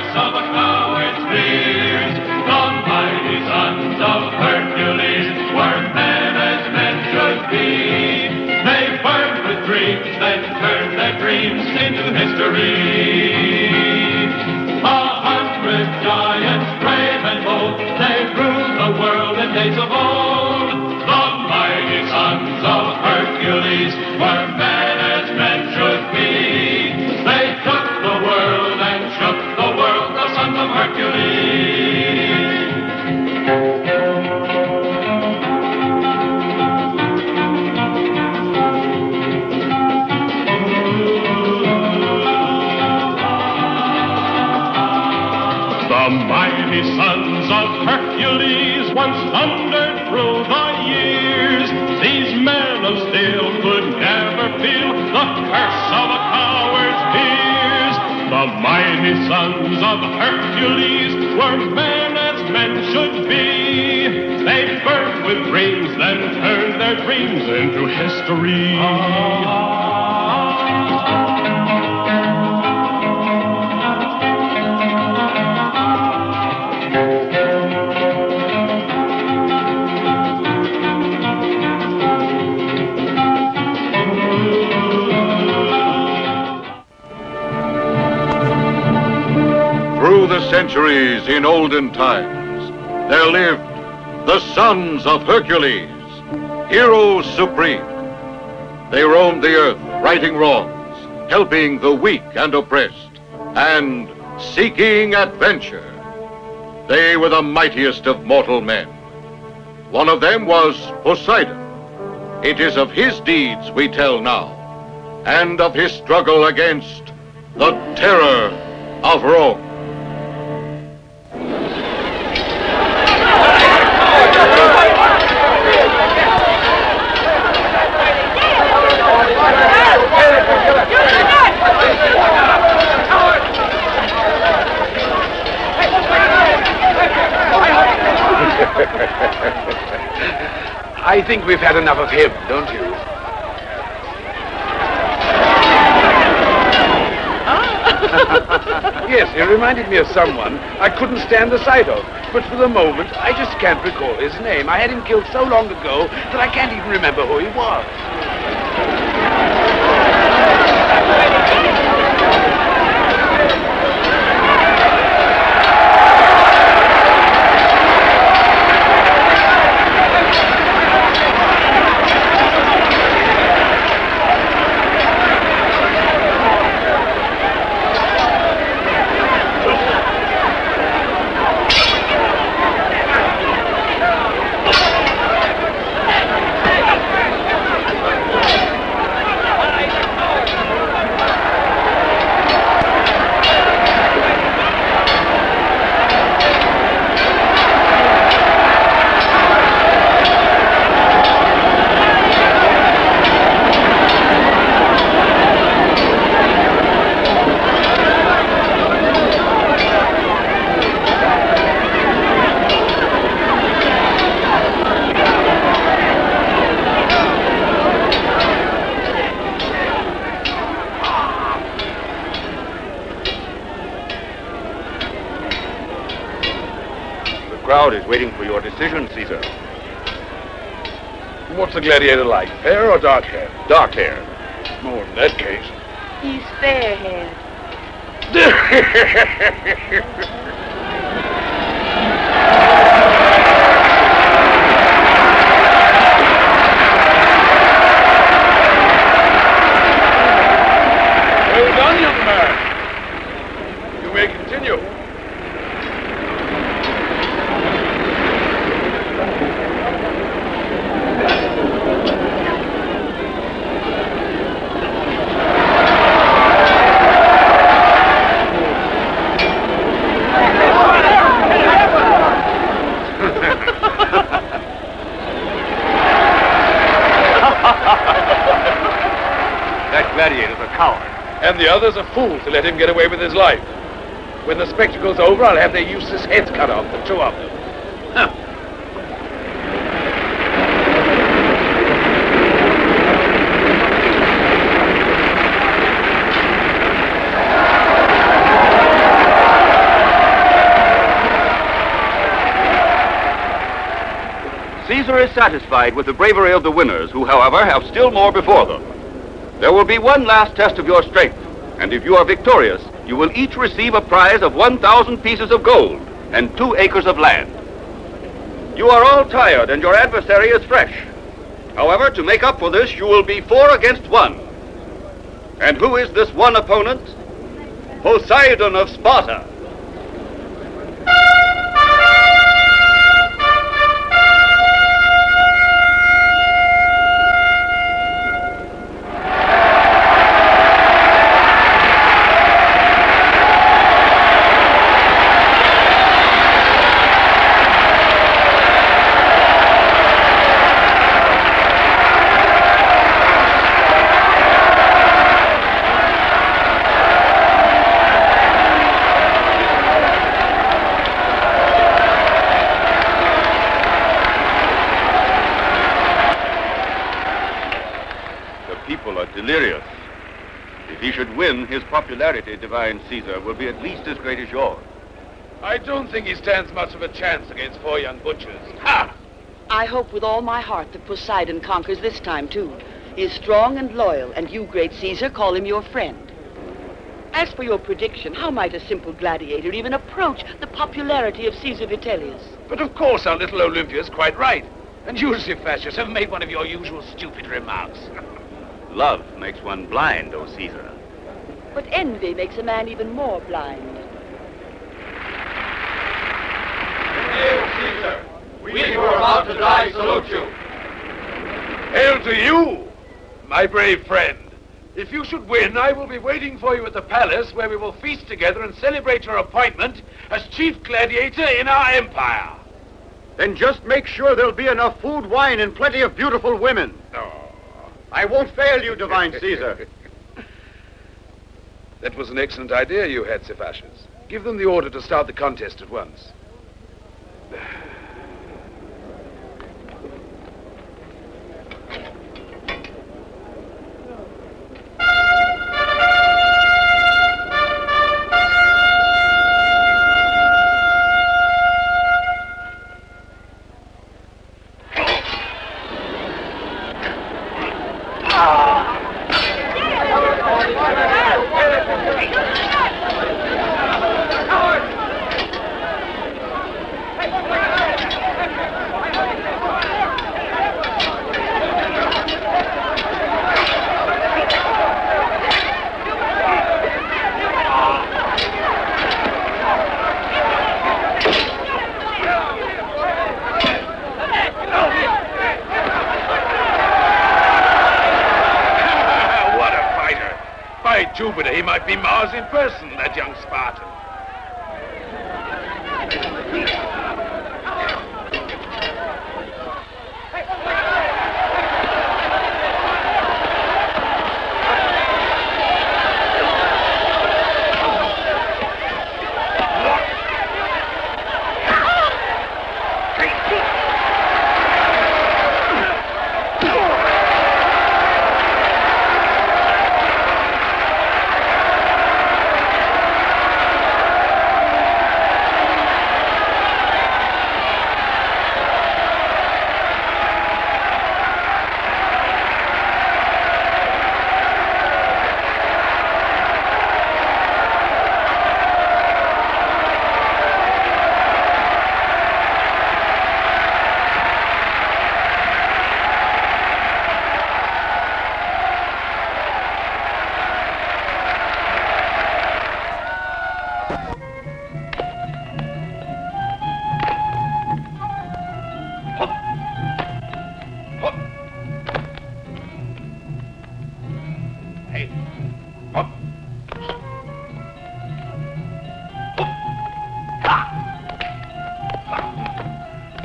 curse of a coward's fears. The mighty sons of Hercules were men as men should be. They burned with dreams, then turned their dreams into history. 100 giants, brave and bold, they ruled the world in days of old. The mighty sons of Hercules were men as men should be. They took the world and shook the world, the sons of Hercules. The mighty sons of Hercules once thundered through the years. These men of steel could never feel the curse of a coward's fears. The mighty sons of Hercules were men as men should be. They burned with dreams, then turned their dreams into history. Through the centuries in olden times, there lived the sons of Hercules, heroes supreme. They roamed the earth, righting wrongs, helping the weak and oppressed, and seeking adventure. They were the mightiest of mortal men. One of them was Poseidon. It is of his deeds we tell now, and of his struggle against the terror of Rome. I think we've had enough of him, don't you? Yes, he reminded me of someone I couldn't stand the sight of. But for the moment, I just can't recall his name. I had him killed so long ago that I can't even remember who he was. The crowd is waiting for your decision, Caesar. What's the gladiator like, fair or dark hair? Dark hair. Oh, in that case. He's fair-haired. Well done, young man. You may continue. That gladiator's a coward. And the other's a fool to let him get away with his life. When the spectacle's over, I'll have their useless heads cut off, the two of them. Huh. Caesar is satisfied with the bravery of the winners, who, however, have still more before them. There will be one last test of your strength, and if you are victorious, you will each receive a prize of 1,000 pieces of gold and 2 acres of land. You are all tired, and your adversary is fresh. However, to make up for this, you will be 4 against 1. And who is this one opponent? Poseidon of Sparta. Delirious. If he should win, his popularity, divine Caesar, will be at least as great as yours. I don't think he stands much of a chance against 4 young butchers. Ha! I hope with all my heart that Poseidon conquers this time, too. He is strong and loyal, and you, great Caesar, call him your friend. As for your prediction, how might a simple gladiator even approach the popularity of Caesar Vitellius? But of course our little Olympia's quite right. And you, Cephasius, have made one of your usual stupid remarks. Love makes one blind, O Caesar. But envy makes a man even more blind. Hail, Caesar! We who are about to die salute you. Hail to you, my brave friend. If you should win, I will be waiting for you at the palace, where we will feast together and celebrate your appointment as chief gladiator in our empire. Then just make sure there'll be enough food, wine, and plenty of beautiful women. Oh. I won't fail you, divine Caesar. That was an excellent idea you had, Cephasius. Give them the order to start the contest at once. Jupiter, he might be Mars in person, that young Spartan.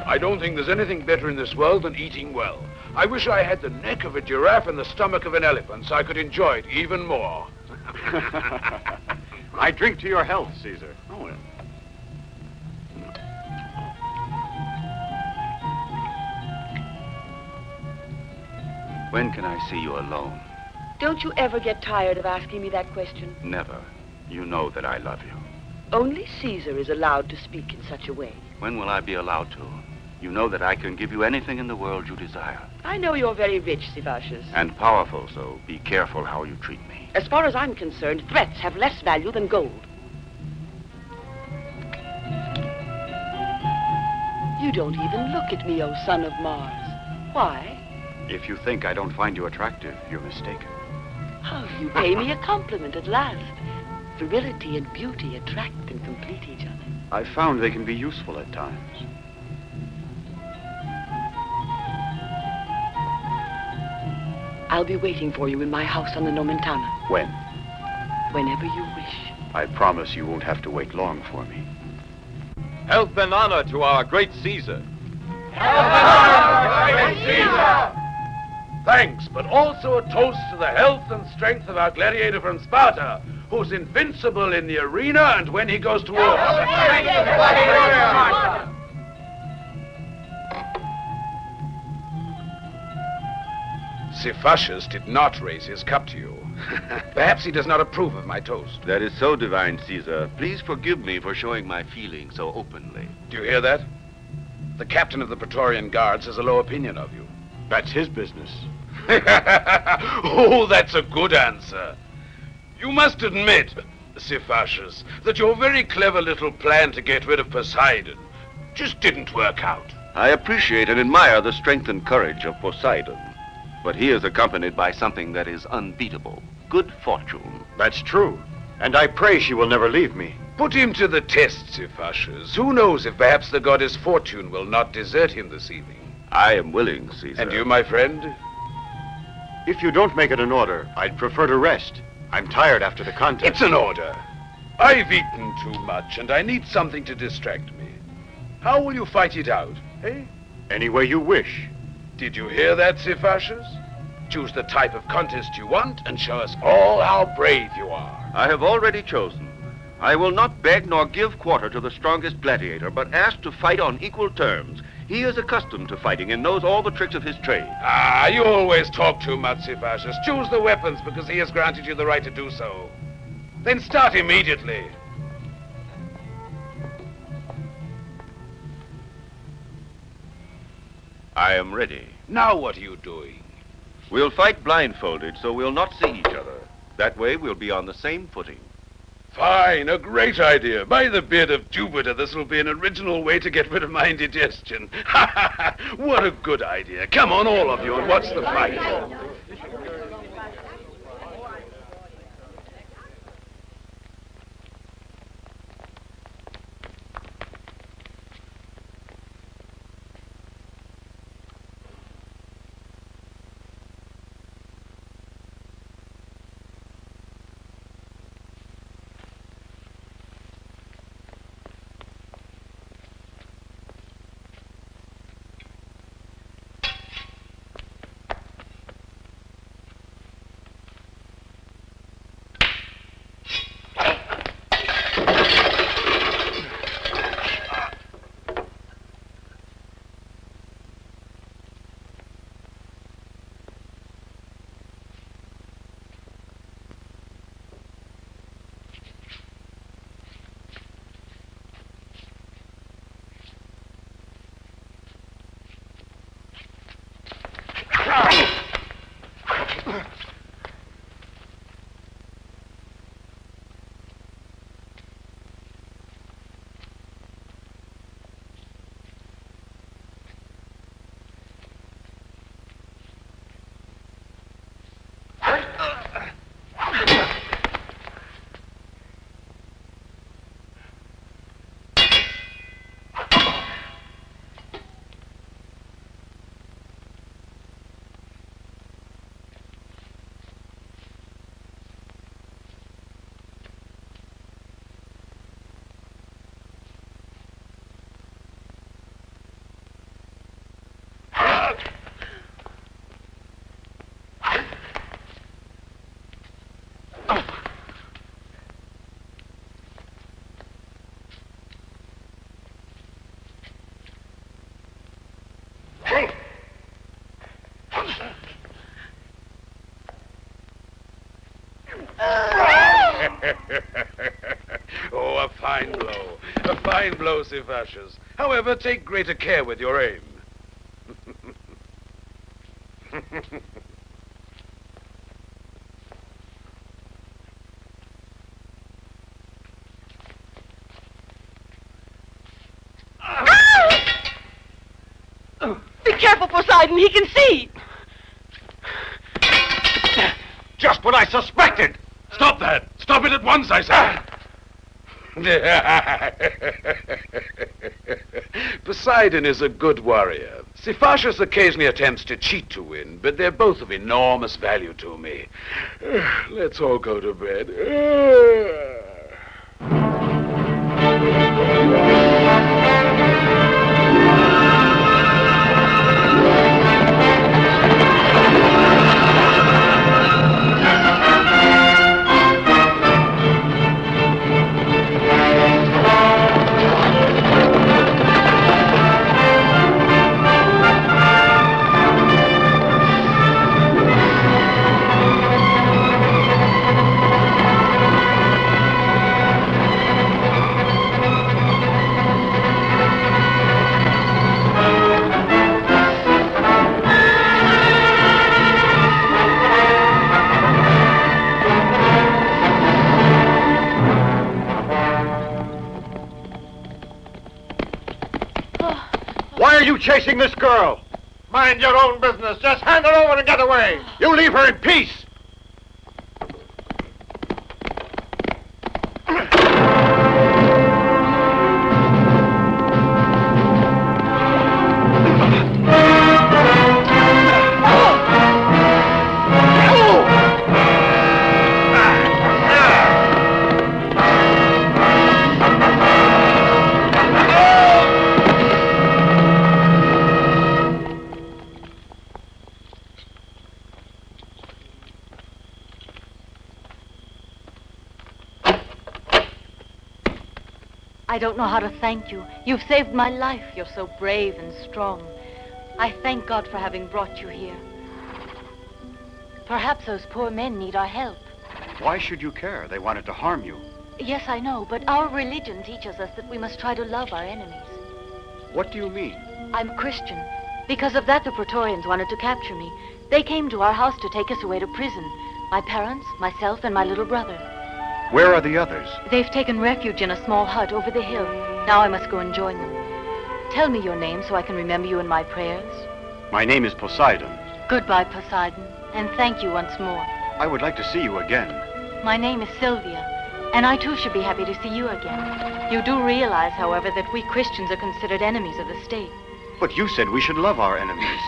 I don't think there's anything better in this world than eating well. I wish I had the neck of a giraffe and the stomach of an elephant so I could enjoy it even more. I drink to your health, Caesar. Oh, well. When can I see you alone? Don't you ever get tired of asking me that question? Never. You know that I love you. Only Caesar is allowed to speak in such a way. When will I be allowed to? You know that I can give you anything in the world you desire. I know you're very rich, Sivashis. And powerful, so be careful how you treat me. As far as I'm concerned, threats have less value than gold. You don't even look at me, oh son of Mars. Why? If you think I don't find you attractive, you're mistaken. Oh, you pay me a compliment at last. Virility and beauty attract and complete each other. I've found they can be useful at times. I'll be waiting for you in my house on the Nomentana. When? Whenever you wish. I promise you won't have to wait long for me. Health and honor to our great Caesar. Thanks, but also a toast to the health and strength of our gladiator from Sparta, who's invincible in the arena and when he goes to war. Sivashis did not raise his cup to you. Perhaps he does not approve of my toast. That is so, divine Caesar. Please forgive me for showing my feelings so openly. Do you hear that? The captain of the Praetorian Guards has a low opinion of you. That's his business. Oh, that's a good answer. You must admit, Sivashis, that your very clever little plan to get rid of Poseidon just didn't work out. I appreciate and admire the strength and courage of Poseidon, but he is accompanied by something that is unbeatable. Good fortune. That's true. And I pray she will never leave me. Put him to the test, Sivashis. Who knows if perhaps the goddess Fortune will not desert him this evening. I am willing, Caesar. And you, my friend? If you don't make it an order, I'd prefer to rest. I'm tired after the contest. It's an order. I've eaten too much, and I need something to distract me. How will you fight it out, eh? Any way you wish. Did you hear that, Sivashis? Choose the type of contest you want and show us all how brave you are. I have already chosen. I will not beg nor give quarter to the strongest gladiator, but ask to fight on equal terms. He is accustomed to fighting and knows all the tricks of his trade. Ah, you always talk too much, Sivashis. Choose the weapons because he has granted you the right to do so. Then start immediately. I am ready. Now what are you doing? We'll fight blindfolded so we'll not see each other. That way we'll be on the same footing. Fine, a great idea. By the beard of Jupiter, this will be an original way to get rid of my indigestion. Ha ha ha! What a good idea. Come on, all of you, and watch the fight. fine blow, Sivashas. However, take greater care with your aim. Be careful, Poseidon. He can see. Just what I suspected! Stop that! Stop it at once, I say! Poseidon is a good warrior. Siphacius occasionally attempts to cheat to win, but they're both of enormous value to me. Let's all go to bed. Why are you chasing this girl? Mind your own business. Just hand her over and get away. You leave her in peace! I don't know how to thank you. You've saved my life. You're so brave and strong. I thank God for having brought you here. Perhaps those poor men need our help. Why should you care? They wanted to harm you. Yes, I know, but our religion teaches us that we must try to love our enemies. What do you mean? I'm Christian. Because of that, the Praetorians wanted to capture me. They came to our house to take us away to prison. My parents, myself, and my little brother. Where are the others? They've taken refuge in a small hut over the hill. Now I must go and join them. Tell me your name so I can remember you in my prayers. My name is Poseidon. Goodbye, Poseidon, and thank you once more. I would like to see you again. My name is Sylvia, and I too should be happy to see you again. You do realize, however, that we Christians are considered enemies of the state. But you said we should love our enemies.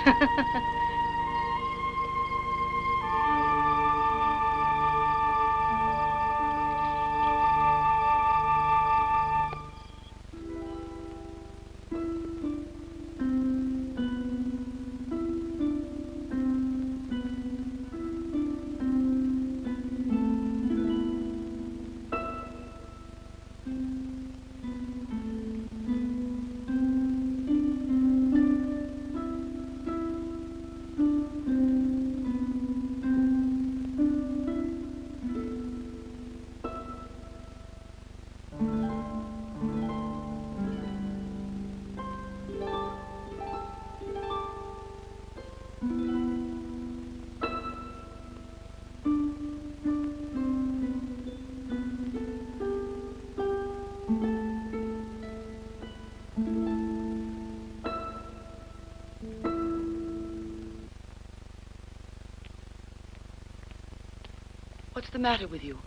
What's the matter with you?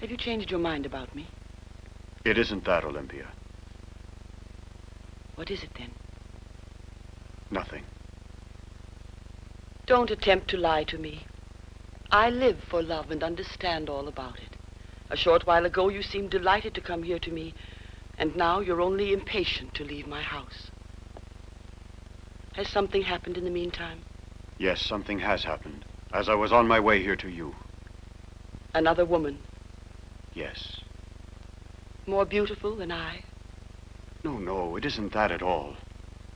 Have you changed your mind about me? It isn't that, Olympia. What is it then? Nothing. Don't attempt to lie to me. I live for love and understand all about it. A short while ago you seemed delighted to come here to me, and now you're only impatient to leave my house. Has something happened in the meantime? Yes, something has happened. As I was on my way here to you. Another woman? Yes. More beautiful than I? No, it isn't that at all.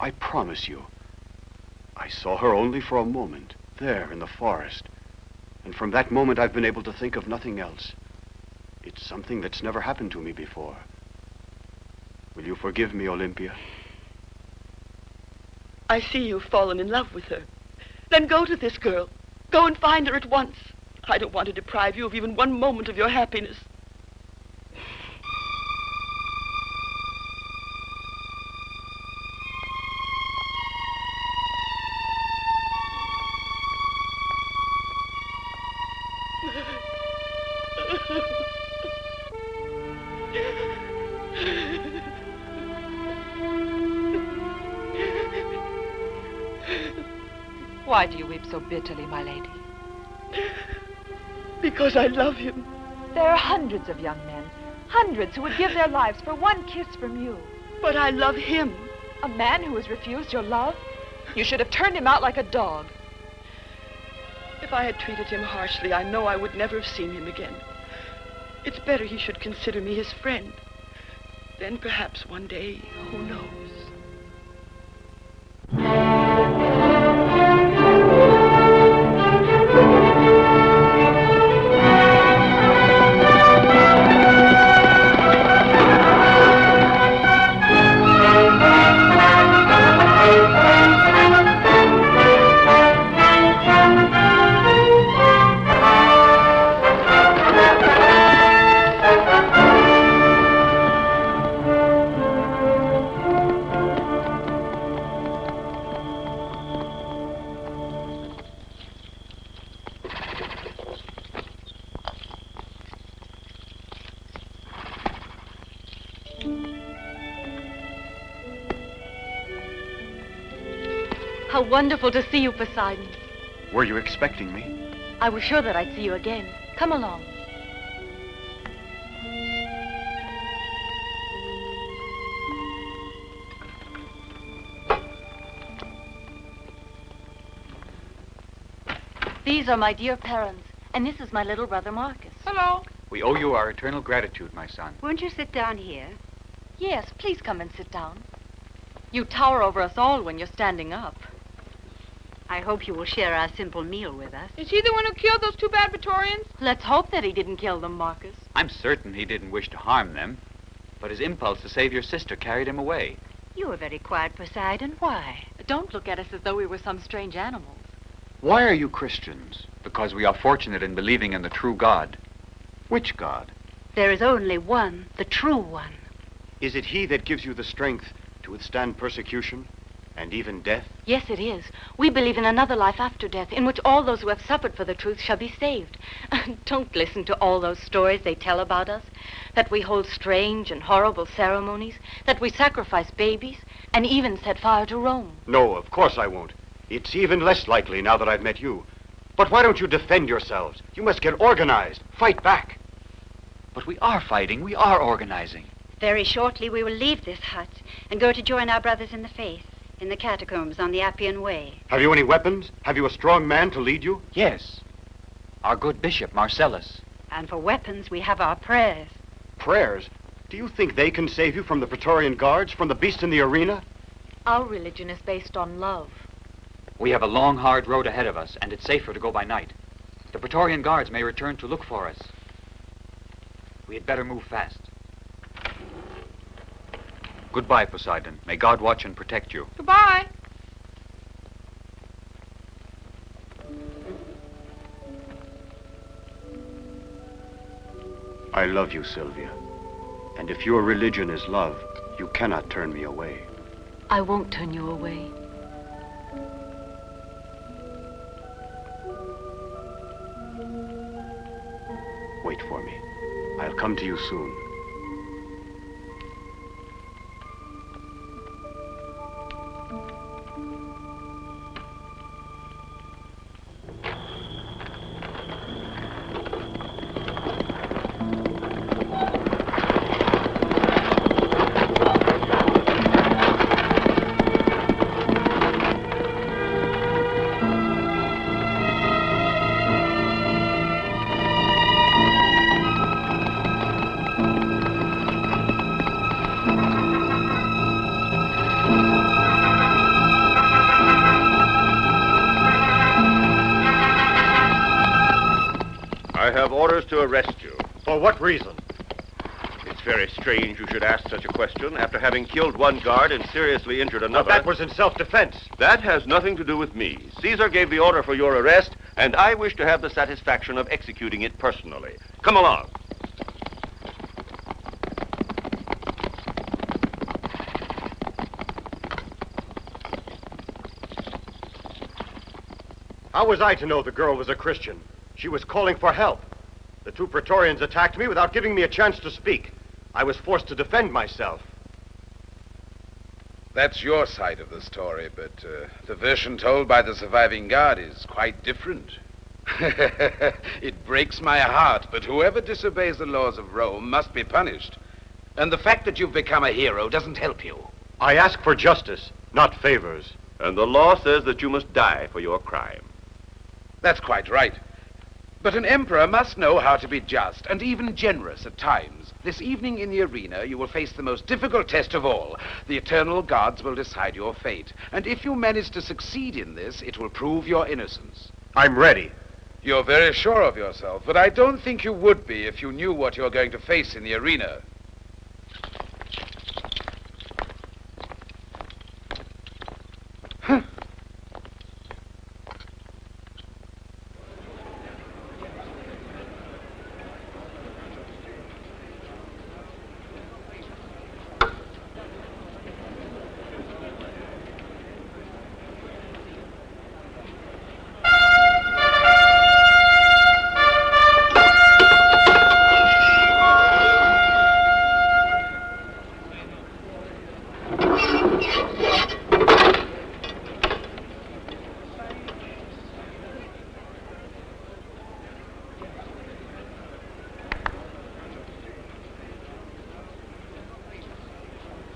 I promise you. I saw her only for a moment, there in the forest. And from that moment I've been able to think of nothing else. It's something that's never happened to me before. Will you forgive me, Olympia? I see you've fallen in love with her. Then go to this girl. Go and find her at once. I don't want to deprive you of even one moment of your happiness. Why do you weep so bitterly, my lady? Because I love him. There are hundreds of young men, hundreds who would give their lives for one kiss from you. But I love him. A man who has refused your love? You should have turned him out like a dog. If I had treated him harshly, I know I would never have seen him again. It's better he should consider me his friend. Then perhaps one day, who knows? How wonderful to see you, Poseidon. Were you expecting me? I was sure that I'd see you again. Come along. These are my dear parents, and this is my little brother Marcus. Hello. We owe you our eternal gratitude, my son. Won't you sit down here? Yes, please come and sit down. You tower over us all when you're standing up. I hope you will share our simple meal with us. Is he the one who killed those two bad Praetorians? Let's hope that he didn't kill them, Marcus. I'm certain he didn't wish to harm them, but his impulse to save your sister carried him away. You were very quiet, Poseidon. Why? Don't look at us as though we were some strange animals. Why are you Christians? Because we are fortunate in believing in the true God. Which God? There is only one, the true one. Is it he that gives you the strength to withstand persecution and even death? Yes, it is. We believe in another life after death, in which all those who have suffered for the truth shall be saved. Don't listen to all those stories they tell about us, that we hold strange and horrible ceremonies, that we sacrifice babies, and even set fire to Rome. No, of course I won't. It's even less likely now that I've met you. But why don't you defend yourselves? You must get organized. Fight back. But we are fighting. We are organizing. Very shortly we will leave this hut and go to join our brothers in the faith in the catacombs on the Appian Way. Have you any weapons? Have you a strong man to lead you? Yes. Our good bishop, Marcellus. And for weapons we have our prayers. Prayers? Do you think they can save you from the Praetorian guards, from the beast in the arena? Our religion is based on love. We have a long, hard road ahead of us, and it's safer to go by night. The Praetorian guards may return to look for us. We had better move fast. Goodbye, Poseidon. May God watch and protect you. Goodbye. I love you, Sylvia. And if your religion is love, you cannot turn me away. I won't turn you away. Wait for me. I'll come to you soon. I have orders to arrest you. For what reason? It's very strange you should ask such a question after having killed one guard and seriously injured another. But that was in self-defense. That has nothing to do with me. Caesar gave the order for your arrest, and I wish to have the satisfaction of executing it personally. Come along. How was I to know the girl was a Christian? She was calling for help. The two Praetorians attacked me without giving me a chance to speak. I was forced to defend myself. That's your side of the story, but the version told by the surviving guard is quite different. It breaks my heart, but whoever disobeys the laws of Rome must be punished. And the fact that you've become a hero doesn't help you. I ask for justice, not favors. And the law says that you must die for your crime. That's quite right. But an emperor must know how to be just and even generous at times. This evening in the arena, you will face the most difficult test of all. The eternal gods will decide your fate. And if you manage to succeed in this, it will prove your innocence. I'm ready. You're very sure of yourself, but I don't think you would be if you knew what you're going to face in the arena.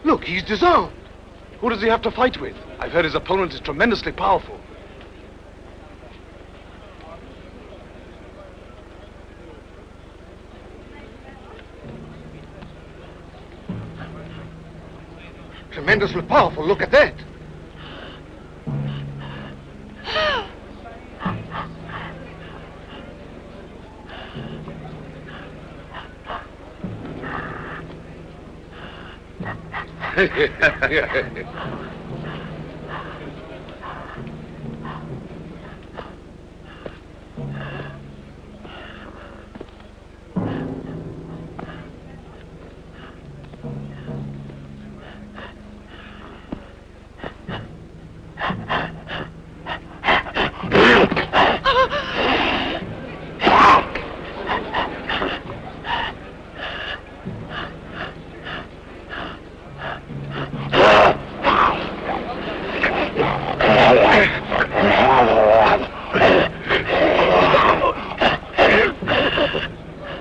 Look, he's disarmed. Who does he have to fight with? I've heard his opponent is tremendously powerful. Tremendously powerful, look at that.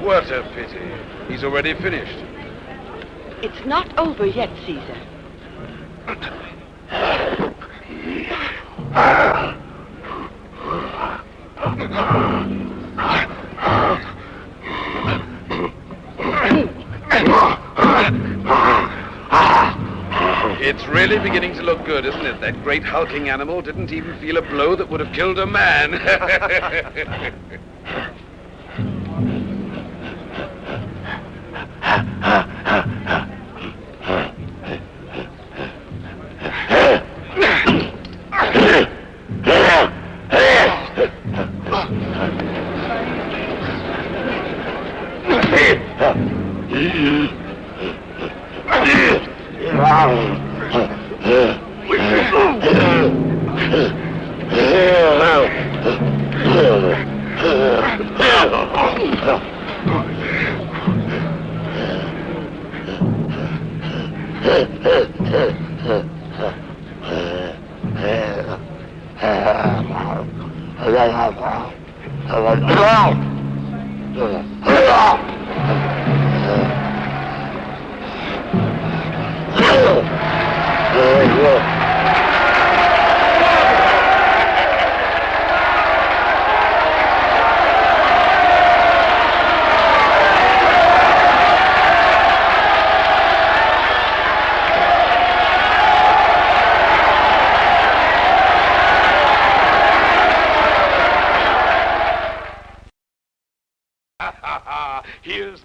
What a pity. He's already finished. It's not over yet, Caesar. It's really beginning to look good, isn't it? That great hulking animal didn't even feel a blow that would have killed a man.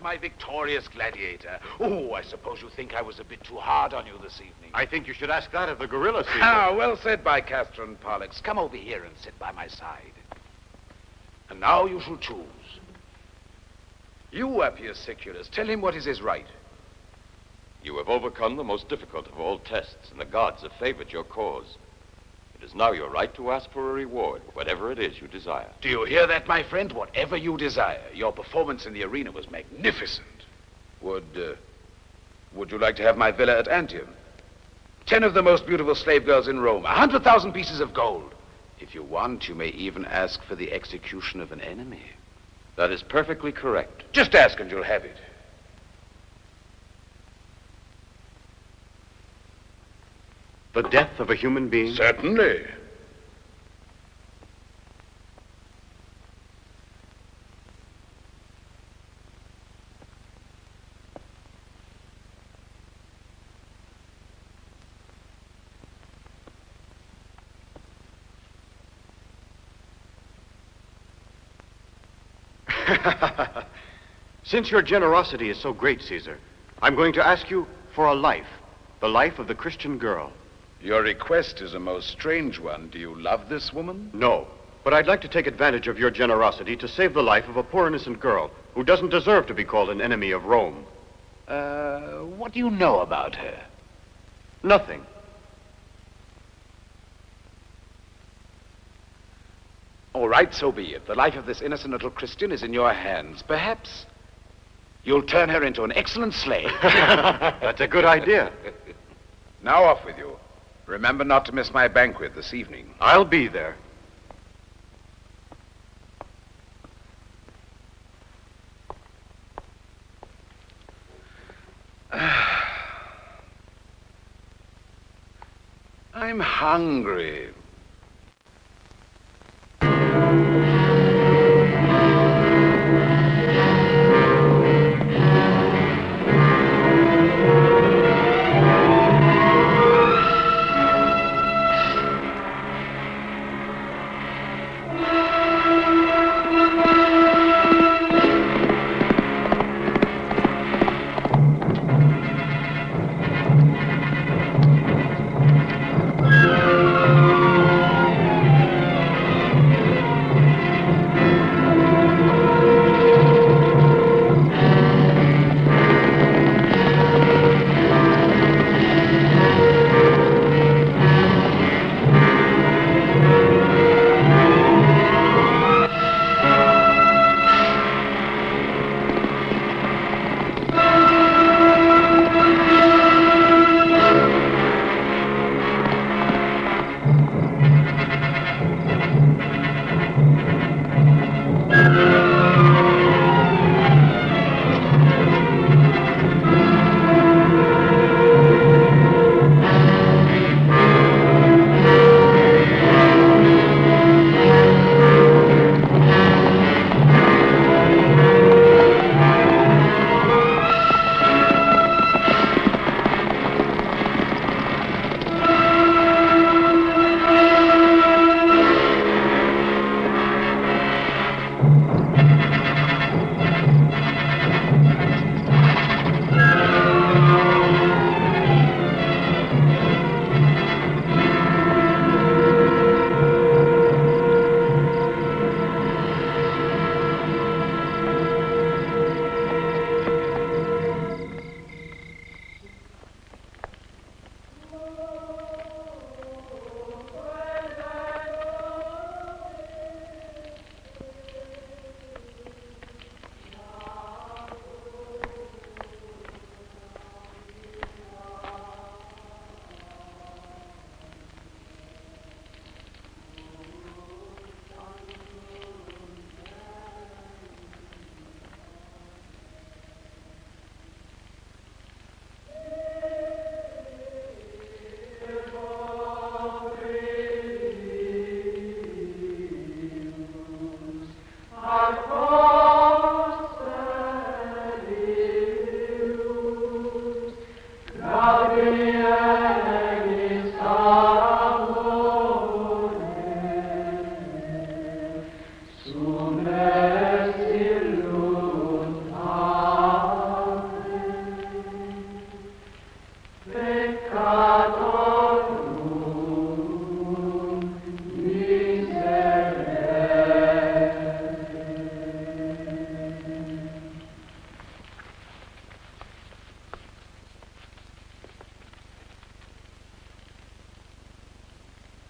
my victorious gladiator. Oh, I suppose you think I was a bit too hard on you this evening. I think you should ask that of the gorilla, Caesar. Ah, well said by Castor and Pollux. Come over here and sit by my side. And now you shall choose. You, Appius Siculus, tell him what is his right. You have overcome the most difficult of all tests, and the gods have favored your cause. It is now your right to ask for a reward, whatever it is you desire. Do you hear that, my friend? Whatever you desire. Your performance in the arena was magnificent. Would you like to have my villa at Antium? 10 of the most beautiful slave girls in Rome, 100,000 pieces of gold. If you want, you may even ask for the execution of an enemy. That is perfectly correct. Just ask and you'll have it. The death of a human being? Certainly. Since your generosity is so great, Caesar, I'm going to ask you for a life, the life of the Christian girl. Your request is a most strange one. Do you love this woman? No, but I'd like to take advantage of your generosity to save the life of a poor innocent girl who doesn't deserve to be called an enemy of Rome. What do you know about her? Nothing. All right, so be it. The life of this innocent little Christian is in your hands. Perhaps you'll turn her into an excellent slave. That's a good idea. Now off with you. Remember not to miss my banquet this evening. I'll be there. I'm hungry.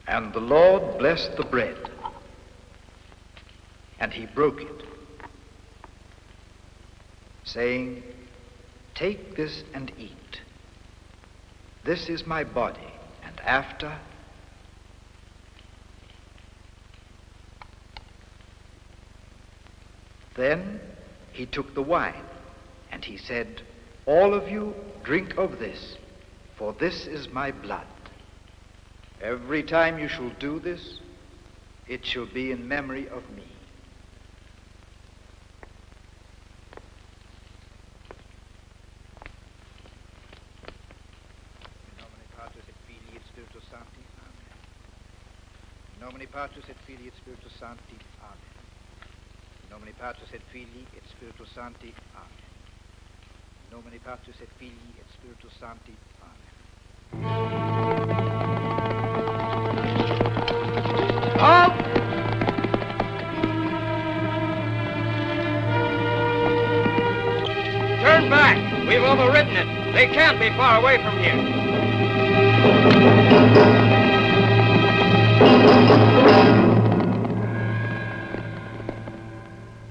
And the Lord blessed the bread, and he broke it, saying, "Take this and eat. This is my body." And after, then he took the wine, and he said, "All of you drink of this, for this is my blood. Every time you shall do this, it shall be in memory of me." In nomine Patris et Filii et Spiritus Sancti. Amen. In nomine Patris et Filii et Spiritus Sancti. Amen. In nomine Patris et Filii et Spiritus Sancti. Amen. Halt! Turn back! We've overridden it. They can't be far away from here.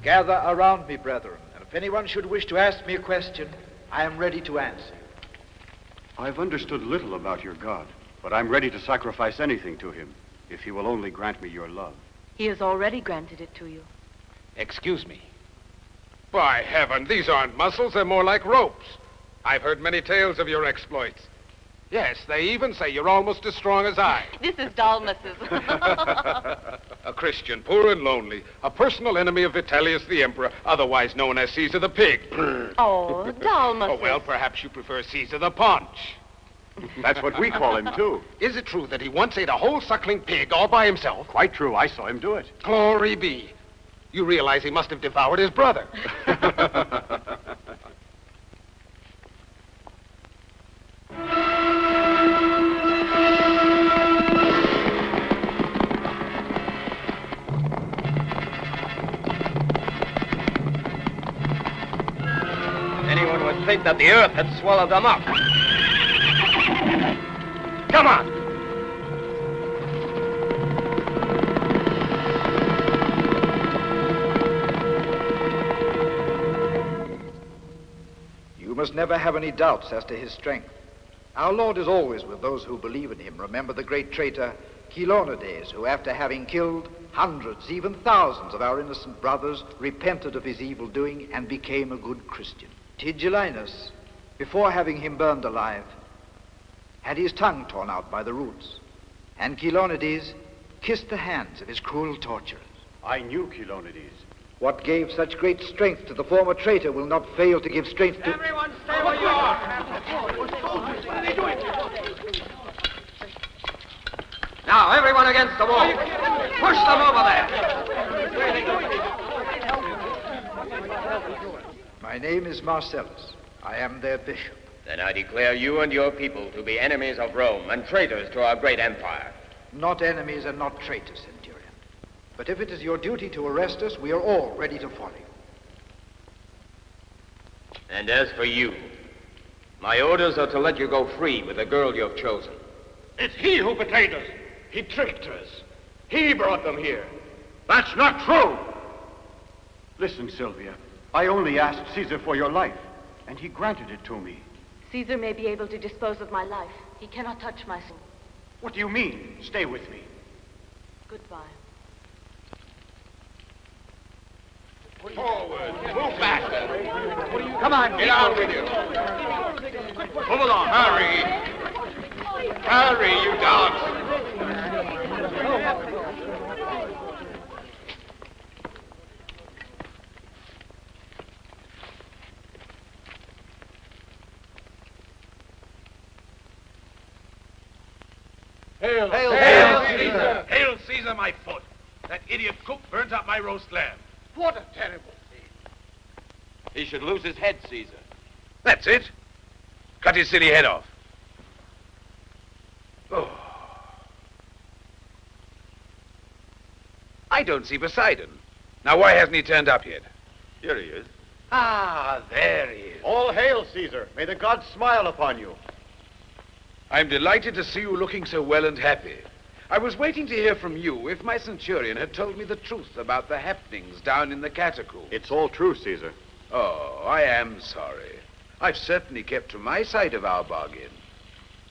Gather around me, brethren, and if anyone should wish to ask me a question, I am ready to answer. I've understood little about your God, but I'm ready to sacrifice anything to him, if he will only grant me your love. He has already granted it to you. Excuse me. By heaven, these aren't muscles, they're more like ropes. I've heard many tales of your exploits. Yes, they even say you're almost as strong as I. This is Dalmas's. A Christian, poor and lonely, a personal enemy of Vitellius the Emperor, otherwise known as Caesar the Pig. Oh, Dalmas. Oh, well, perhaps you prefer Caesar the Paunch. That's what we call him, too. Is it true that he once ate a whole suckling pig all by himself? Quite true. I saw him do it. Glory be. You realize he must have devoured his brother. Anyone would think that the earth had swallowed them up. Come on! You must never have any doubts as to his strength. Our Lord is always with those who believe in him. Remember the great traitor Caiano, who after having killed hundreds, even thousands of our innocent brothers, repented of his evil doing and became a good Christian. Tigellinus, before having him burned alive, had his tongue torn out by the roots, and Caiano kissed the hands of his cruel torturers. I knew Caiano. What gave such great strength to the former traitor will not fail to give strength to... Everyone stay where you are! What are they doing? Now, everyone against the wall. Push them over there. My name is Marcellus. I am their bishop. Then I declare you and your people to be enemies of Rome and traitors to our great empire. Not enemies and not traitors, Centurion. But if it is your duty to arrest us, we are all ready to follow you. And as for you, my orders are to let you go free with the girl you have chosen. It's he who betrayed us. He tricked us. He brought them here. That's not true. Listen, Sylvia. I only asked Caesar for your life, and he granted it to me. Caesar may be able to dispose of my life. He cannot touch my soul. What do you mean? Stay with me. Goodbye. Forward. Move back. Come on, get out with you. Move along. Hurry. Hurry, you dogs. Hail! Hail, Hail, Caesar! Hail, Caesar, my foot! That idiot cook burnt up my roast lamb. What a terrible thing. He should lose his head, Caesar. That's it. Cut his silly head off. Oh. I don't see Poseidon. Now, why hasn't he turned up yet? Here he is. Ah, there he is. All hail, Caesar. May the gods smile upon you. I'm delighted to see you looking so well and happy. I was waiting to hear from you if my centurion had told me the truth about the happenings down in the catacombs. It's all true, Caesar. Oh, I am sorry. I've certainly kept to my side of our bargain.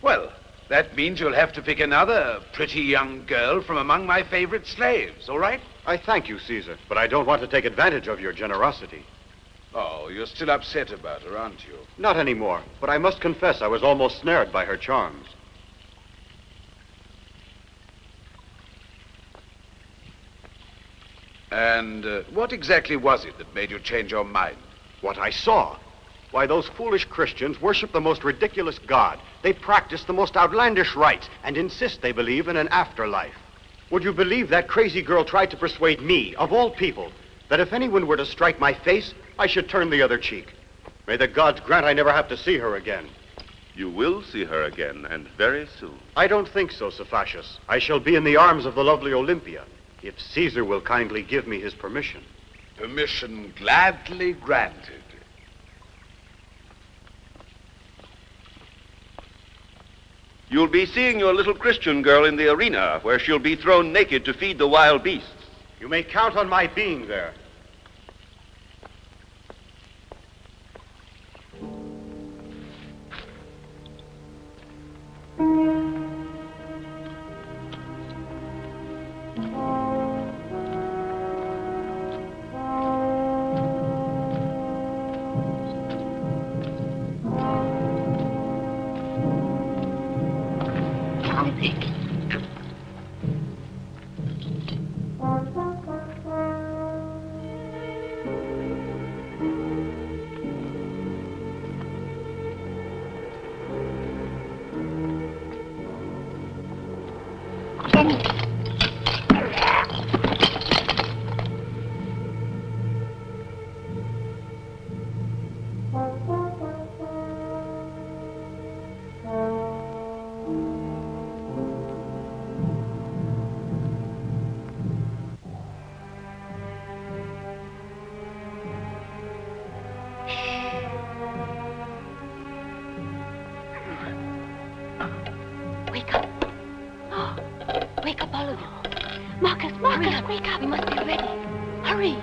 Well, that means you'll have to pick another pretty young girl from among my favorite slaves, all right? I thank you, Caesar, but I don't want to take advantage of your generosity. Oh, you're still upset about her, aren't you? Not anymore, but I must confess I was almost snared by her charms. And what exactly was it that made you change your mind? What I saw. Why, those foolish Christians worship the most ridiculous God. They practice the most outlandish rites and insist they believe in an afterlife. Would you believe that crazy girl tried to persuade me, of all people, that if anyone were to strike my face, I should turn the other cheek? May the gods grant I never have to see her again. You will see her again, and very soon. I don't think so, Cephacius. I shall be in the arms of the lovely Olympia, if Caesar will kindly give me his permission. Permission gladly granted. You'll be seeing your little Christian girl in the arena, where she'll be thrown naked to feed the wild beasts. You may count on my being there. Wake up, all of you. Marcus, wake up. We must be ready. Hurry.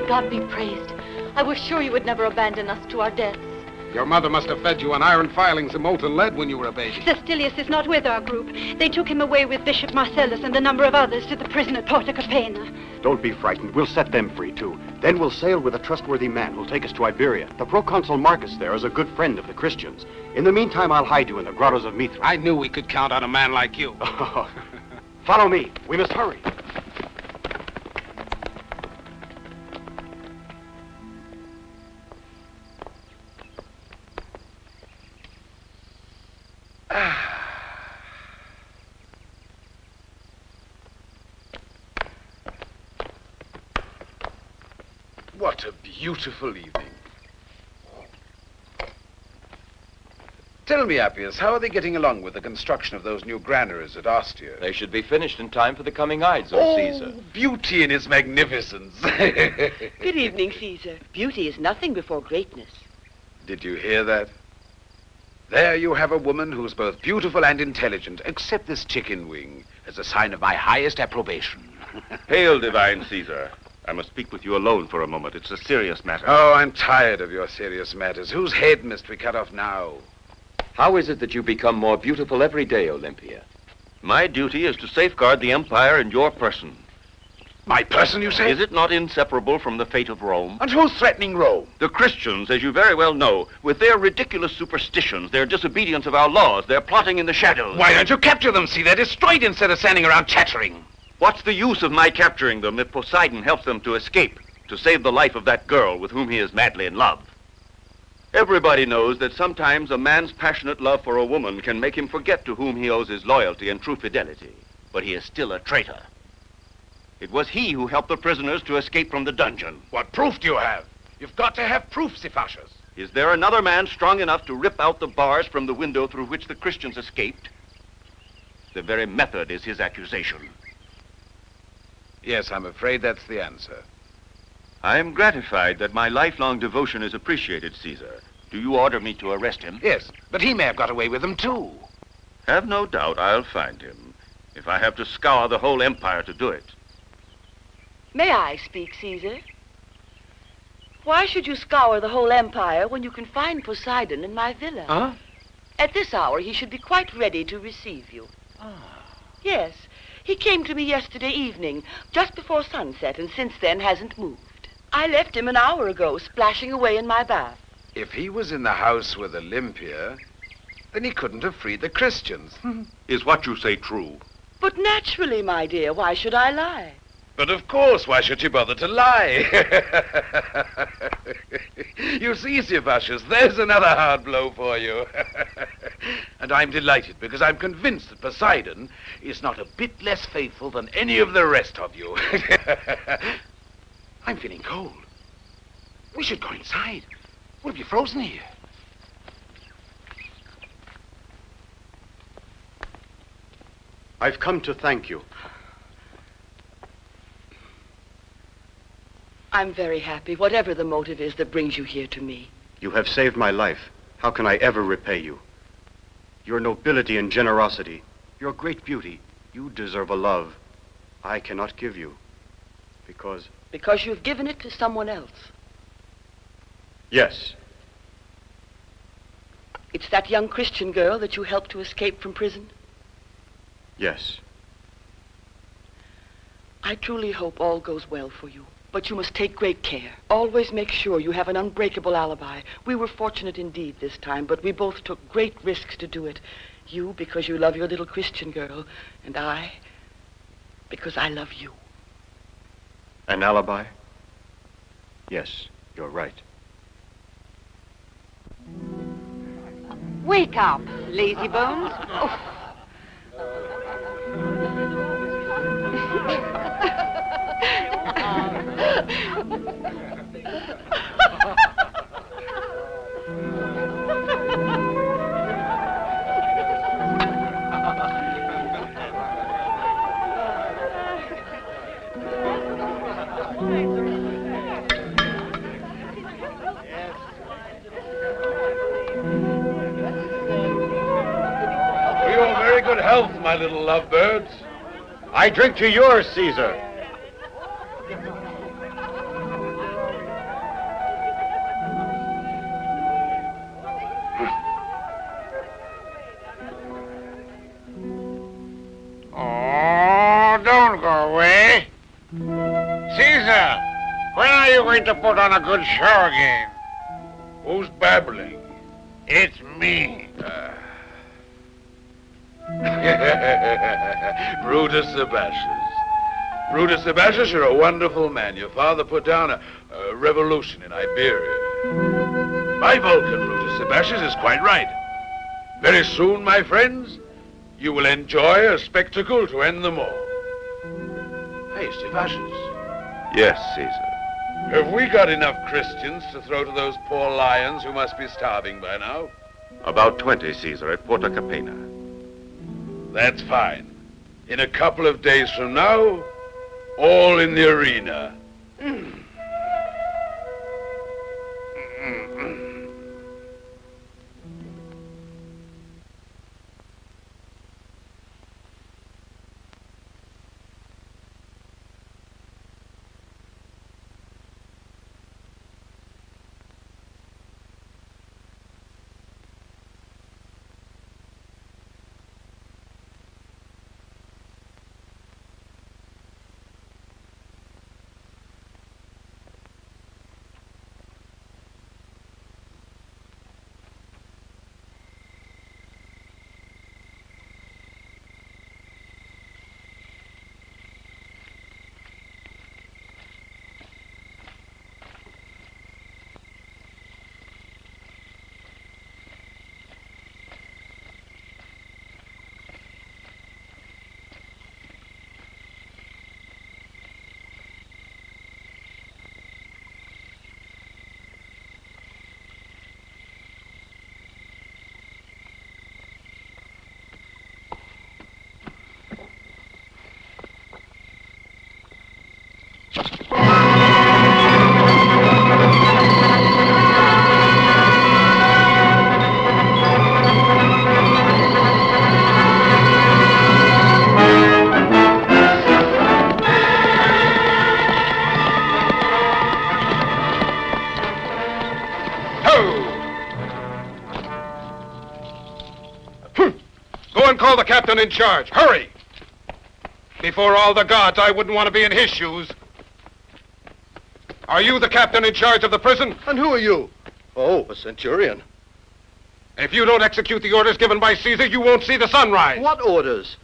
God be praised. I was sure you would never abandon us to our deaths. Your mother must have fed you on iron filings and molten lead when you were a baby. Cestilius is not with our group. They took him away with Bishop Marcellus and a number of others to the prison at Porta Capena. Don't be frightened. We'll set them free, too. Then we'll sail with a trustworthy man who'll take us to Iberia. The proconsul Marcus there is a good friend of the Christians. In the meantime, I'll hide you in the grottos of Mithra. I knew we could count on a man like you. Follow me. We must hurry. What a beautiful evening. Tell me, Appius, how are they getting along with the construction of those new granaries at Ostia? They should be finished in time for the coming Ides, Caesar. Beauty in its magnificence. Good evening, Caesar. Beauty is nothing before greatness. Did you hear that? There you have a woman who's both beautiful and intelligent. Accept this chicken wing as a sign of my highest approbation. Hail, divine Caesar. I must speak with you alone for a moment. It's a serious matter. Oh, I'm tired of your serious matters. Whose head must we cut off now? How is it that you become more beautiful every day, Olympia? My duty is to safeguard the empire in your person. My person, you say? Is it not inseparable from the fate of Rome? And who's threatening Rome? The Christians, as you very well know, with their ridiculous superstitions, their disobedience of our laws, their plotting in the shadows. Why don't you capture them? See, they're destroyed instead of standing around chattering. What's the use of my capturing them if Poseidon helps them to escape, to save the life of that girl with whom he is madly in love? Everybody knows that sometimes a man's passionate love for a woman can make him forget to whom he owes his loyalty and true fidelity, but he is still a traitor. It was he who helped the prisoners to escape from the dungeon. What proof do you have? You've got to have proof, Siphashus. Is there another man strong enough to rip out the bars from the window through which the Christians escaped? The very method is his accusation. Yes, I'm afraid that's the answer. I am gratified that my lifelong devotion is appreciated, Caesar. Do you order me to arrest him? Yes, but he may have got away with them, too. Have no doubt I'll find him, if I have to scour the whole empire to do it. May I speak, Caesar? Why should you scour the whole empire when you can find Poseidon in my villa? Huh? At this hour, he should be quite ready to receive you. Yes, he came to me yesterday evening, just before sunset, and since then hasn't moved. I left him an hour ago, splashing away in my bath. If he was in the house with Olympia, then he couldn't have freed the Christians. Is what you say true? But naturally, my dear, why should I lie? But of course, why should you bother to lie? You see, Siphashus, there's another hard blow for you. And I'm delighted, because I'm convinced that Poseidon is not a bit less faithful than any of the rest of you. I'm feeling cold. We should go inside. We'll be frozen here. I've come to thank you. I'm very happy, whatever the motive is that brings you here to me. You have saved my life. How can I ever repay you? Your nobility and generosity, your great beauty, you deserve a love I cannot give you. Because... Because you've given it to someone else. Yes. It's that young Christian girl that you helped to escape from prison? Yes. I truly hope all goes well for you. But you must take great care. Always make sure you have an unbreakable alibi. We were fortunate indeed this time, but we both took great risks to do it. You, because you love your little Christian girl, and I, because I love you. An alibi? Yes, you're right. Wake up, lazy bones. Oh. For your very good health, my little lovebirds. I drink to yours, Caesar. Oh, don't go away. Caesar, when are you going to put on a good show again? Who's babbling? It's me. Brutus Sebastius. Brutus Sebastius, you're a wonderful man. Your father put down a revolution in Iberia. My Vulcan, Brutus Sebastius, is quite right. Very soon, my friends, you will enjoy a spectacle to end them all. Hey, Sebastius. Yes, Caesar. Have we got enough Christians to throw to those poor lions who must be starving by now? About 20, Caesar, at Porta Capena. That's fine. In a couple of days from now, all in the arena. Someone call the captain in charge. Hurry! Before all the gods, I wouldn't want to be in his shoes. Are you the captain in charge of the prison? And who are you? Oh, a centurion. If you don't execute the orders given by Caesar, you won't see the sunrise. What orders?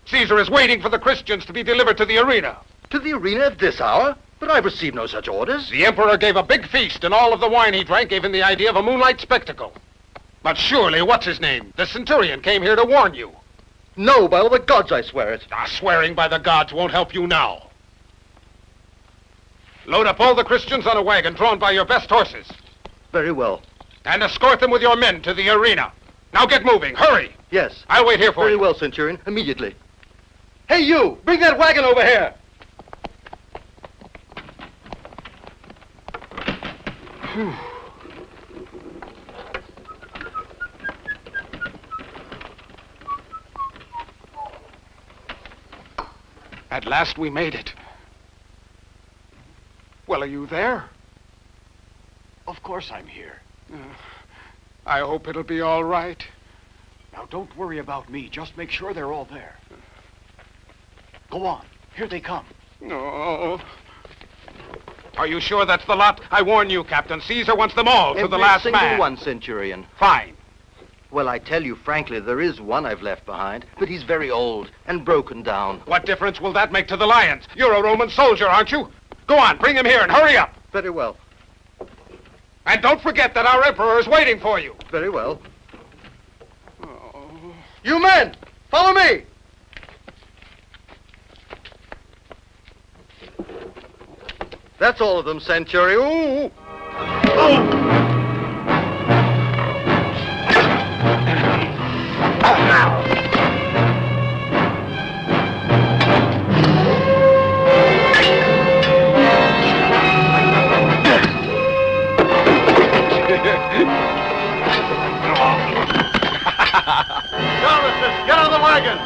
Caesar is waiting for the Christians to be delivered to the arena. To the arena at this hour? But I've received no such orders. The emperor gave a big feast, and all of the wine he drank gave him the idea of a moonlight spectacle. But surely, what's his name? The centurion came here to warn you. No, by all the gods, I swear it. Swearing by the gods won't help you now. Load up all the Christians on a wagon drawn by your best horses. Very well. And escort them with your men to the arena. Now get moving. Hurry. Yes. I'll wait here for you. Very well, centurion. Immediately. Hey, you! Bring that wagon over here! Whew. At last we made it. Well, are you there? Of course I'm here. I hope it'll be all right. Now, don't worry about me. Just make sure they're all there. Go on. Here they come. No. Are you sure that's the lot? I warn you, Captain. Caesar wants them all to the last man. Every single one, centurion. Fine. Well, I tell you frankly, there is one I've left behind, but he's very old and broken down. What difference will that make to the lions? You're a Roman soldier, aren't you? Go on, bring him here and hurry up. Very well. And don't forget that our emperor is waiting for you. Very well. Oh. You men, follow me. That's all of them, centurion. Ooh. Oh. Get out of the wagon!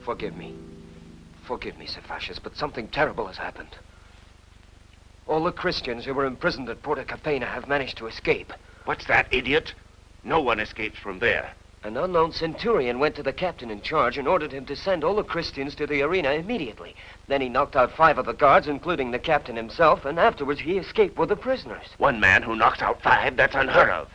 Forgive me. Forgive me, Sir Fascist, but something terrible has happened. All the Christians who were imprisoned at Porta Capena have managed to escape. What's that, idiot? No one escapes from there. An unknown centurion went to the captain in charge and ordered him to send all the Christians to the arena immediately. Then he knocked out 5 of the guards, including the captain himself, and afterwards he escaped with the prisoners. One man who knocks out 5, that's unheard of.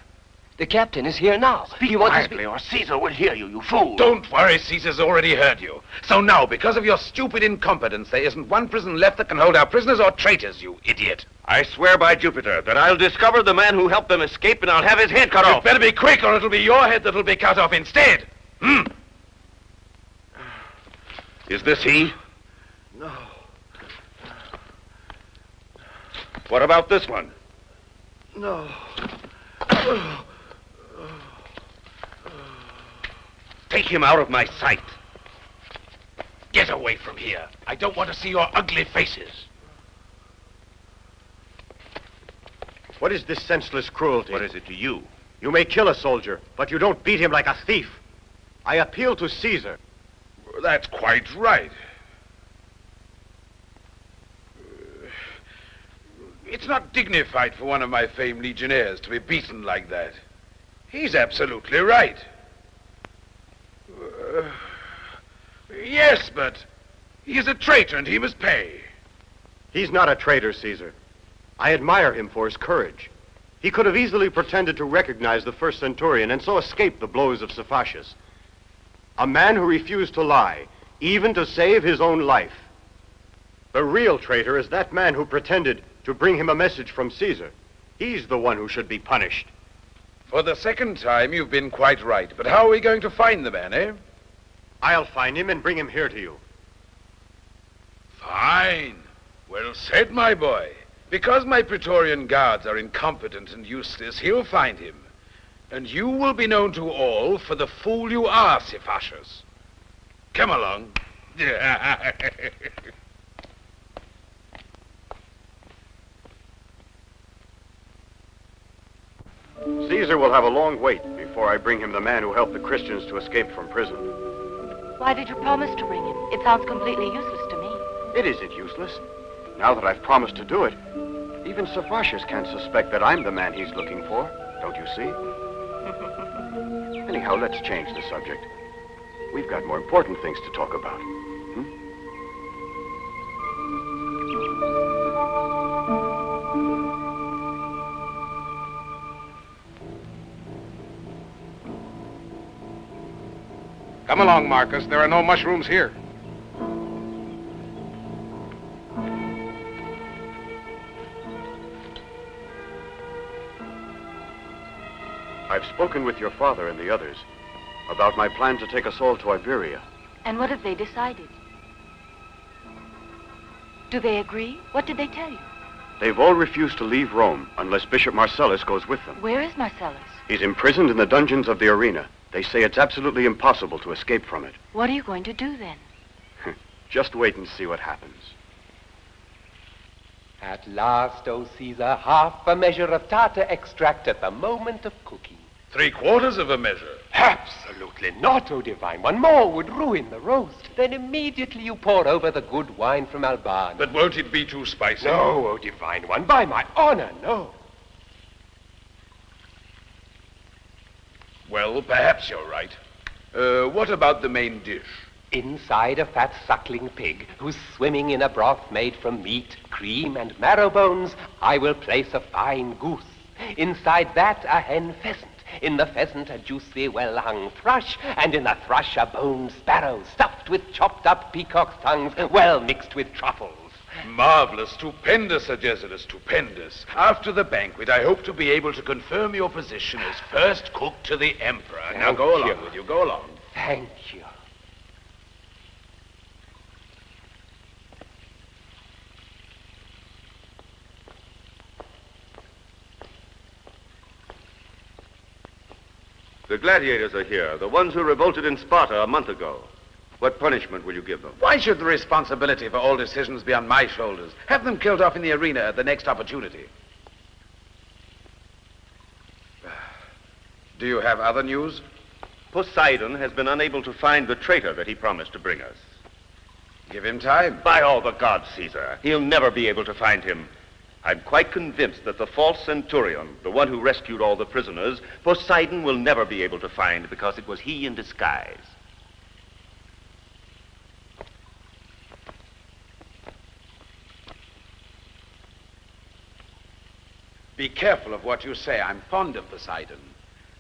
The captain is here now. Speak quietly, or Caesar will hear you, you fool. Don't worry, Caesar's already heard you. So now, because of your stupid incompetence, there isn't one prison left that can hold our prisoners or traitors, you idiot. I swear by Jupiter that I'll discover the man who helped them escape and I'll have his head cut off. You better be quick or it'll be your head that'll be cut off instead. Is this he? No. What about this one? No. Take him out of my sight. Get away from here. I don't want to see your ugly faces. What is this senseless cruelty? What is it to you? You may kill a soldier, but you don't beat him like a thief. I appeal to Caesar. That's quite right. It's not dignified for one of my famed legionnaires to be beaten like that. He's absolutely right. Yes, but He is a traitor and he must pay. He's not a traitor, Caesar. I admire him for his courage. He could have easily pretended to recognize the first centurion and so escape the blows of Cephacius. A man who refused to lie, even to save his own life. The real traitor is that man who pretended to bring him a message from Caesar. He's the one who should be punished. For the second time, you've been quite right. But how are we going to find the man, eh? I'll find him and bring him here to you. Fine. Well said, my boy. Because my Praetorian guards are incompetent and useless, he'll find him. And you will be known to all for the fool you are, Cephacius. Come along. Caesar will have a long wait before I bring him the man who helped the Christians to escape from prison. Why did you promise to bring him? It sounds completely useless to me. It isn't useless. Now that I've promised to do it, even Cephacius can't suspect that I'm the man he's looking for. Don't you see? Anyhow, let's change the subject. We've got more important things to talk about. Come along, Marcus. There are no mushrooms here. I've spoken with your father and the others about my plan to take us all to Iberia. And what have they decided? Do they agree? What did they tell you? They've all refused to leave Rome unless Bishop Marcellus goes with them. Where is Marcellus? He's imprisoned in the dungeons of the arena. They say it's absolutely impossible to escape from it. What are you going to do then? Just wait and see what happens. At last, O Caesar, half a measure of tartar extract at the moment of cooking. 3/4 of a measure. Absolutely not, O divine one. More would ruin the roast. Then immediately you pour over the good wine from Albania. But won't it be too spicy? No, O divine one, by my honor, no. Well, perhaps you're right. What about the main dish? Inside a fat suckling pig, who's swimming in a broth made from meat, cream, and marrow bones, I will place a fine goose. Inside that, a hen pheasant. In the pheasant, a juicy, well-hung thrush, and in the thrush, a boned sparrow, stuffed with chopped-up peacock's tongues, well mixed with truffles. Marvelous, stupendous, Agesilaus, stupendous. After the banquet, I hope to be able to confirm your position as first cook to the emperor. Now go along with you, go along. Thank you. The gladiators are here, the ones who revolted in Sparta a month ago. What punishment will you give them? Why should the responsibility for all decisions be on my shoulders? Have them killed off in the arena at the next opportunity. Do you have other news? Poseidon has been unable to find the traitor that he promised to bring us. Give him time. By all the gods, Caesar, he'll never be able to find him. I'm quite convinced that the false centurion, the one who rescued all the prisoners, Poseidon will never be able to find because it was he in disguise. Be careful of what you say. I'm fond of Poseidon.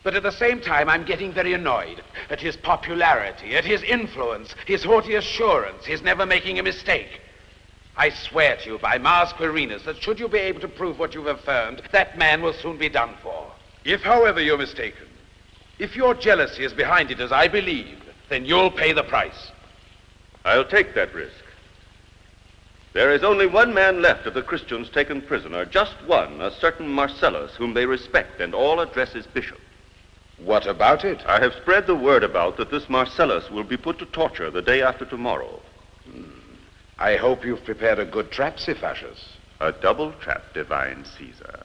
But at the same time, I'm getting very annoyed at his popularity, at his influence, his haughty assurance, his never making a mistake. I swear to you by Mars Quirinus that should you be able to prove what you've affirmed, that man will soon be done for. If, however, you're mistaken, if your jealousy is behind it as I believe, then you'll pay the price. I'll take that risk. There is only one man left of the Christians taken prisoner, just one, a certain Marcellus, whom they respect and all address as bishop. What about it? I have spread the word about that this Marcellus will be put to torture the day after tomorrow. I hope you've prepared a good trap, Cephacius. A double trap, divine Caesar.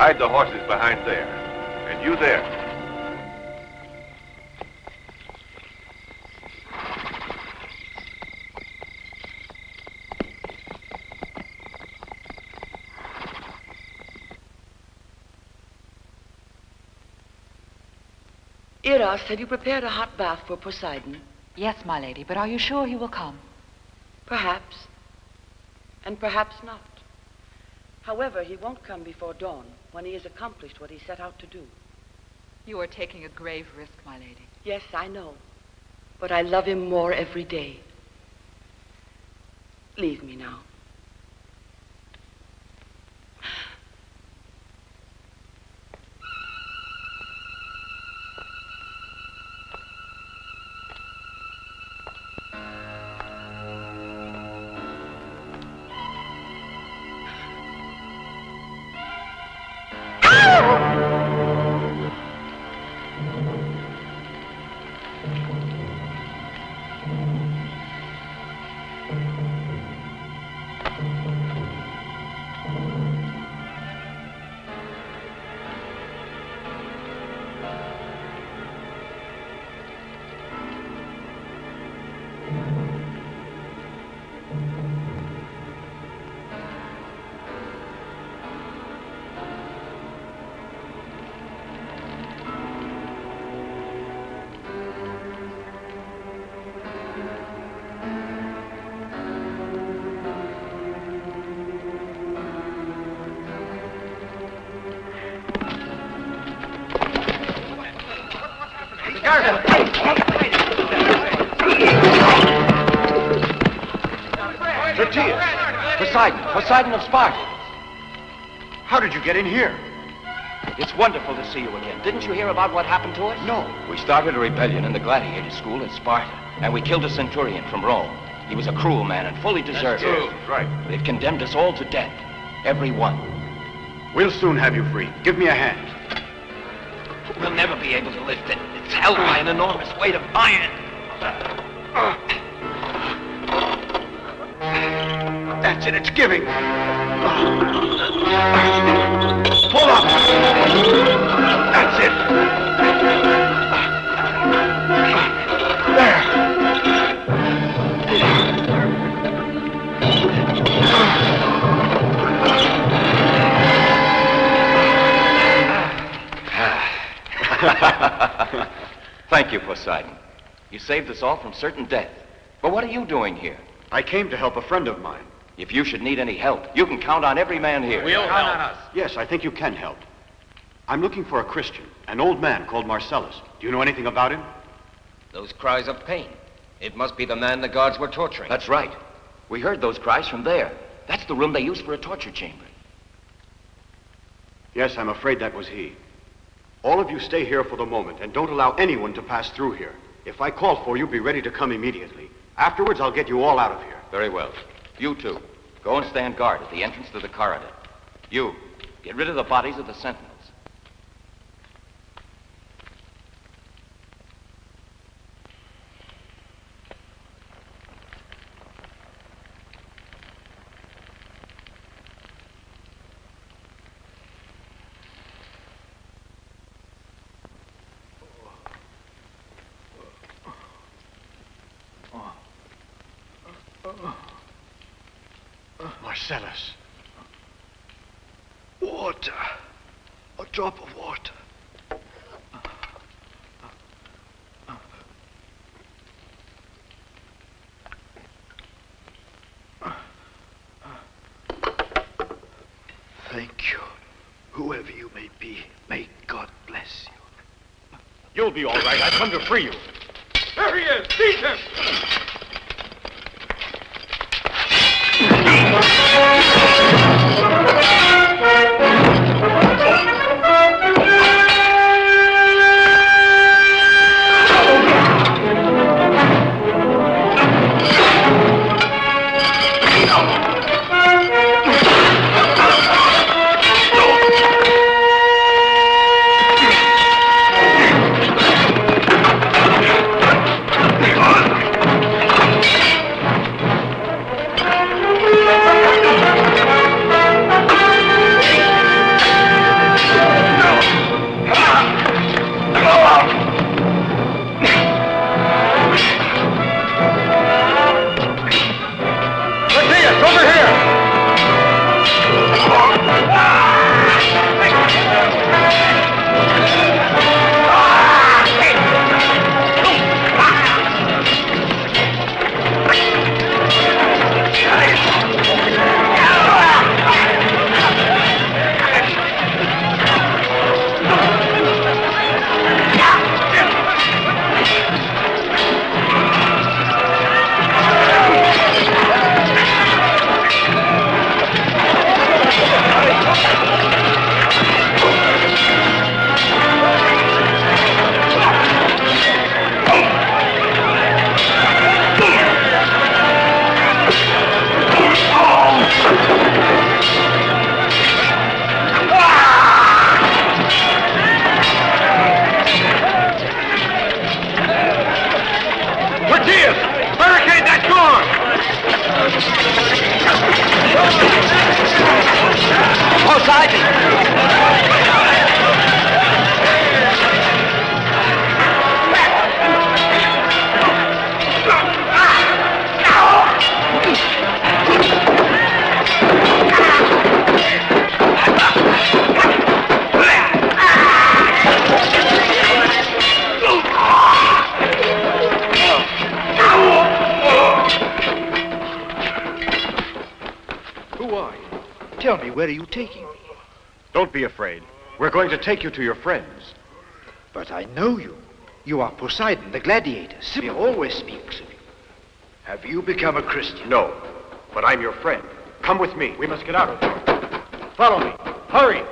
Hide the horses behind there. And you there. Eros, have you prepared a hot bath for Poseidon? Yes, my lady, but are you sure he will come? Perhaps. And perhaps not. However, he won't come before dawn, when he has accomplished what he set out to do. You are taking a grave risk, my lady. Yes, I know. But I love him more every day. Leave me now. Poseidon of Sparta. How did you get in here? It's wonderful to see you again. Didn't you hear about what happened to us? No. We started a rebellion in the gladiator school at Sparta, and we killed a centurion from Rome. He was a cruel man and fully deserved it. True, right. They've condemned us all to death. Every one. We'll soon have you free. Give me a hand. We'll never be able to lift it. It's held by an enormous weight of iron. That's it, it's giving. Pull up. That's it. There. Thank you, Poseidon. You saved us all from certain death. But what are you doing here? I came to help a friend of mine. If you should need any help, you can count on every man here. We'll count on us. Yes, I think you can help. I'm looking for a Christian, an old man called Marcellus. Do you know anything about him? Those cries of pain. It must be the man the guards were torturing. That's right. We heard those cries from there. That's the room they used for a torture chamber. Yes, I'm afraid that was he. All of you stay here for the moment and don't allow anyone to pass through here. If I call for you, be ready to come immediately. Afterwards, I'll get you all out of here. Very well. You two, go and stand guard at the entrance to the corridor. You, get rid of the bodies of the sentinels. Marcellus. Water. A drop of water. Thank you. Whoever you may be, may God bless you. You'll be all right. I've come to free you. There he is! Beat him! Tell me, where are you taking me? Don't be afraid. We're going to take you to your friends. But I know you. You are Poseidon, the gladiator. He always speaks of you. Have you become a Christian? No, but I'm your friend. Come with me. We must get out of here. Follow me. Hurry.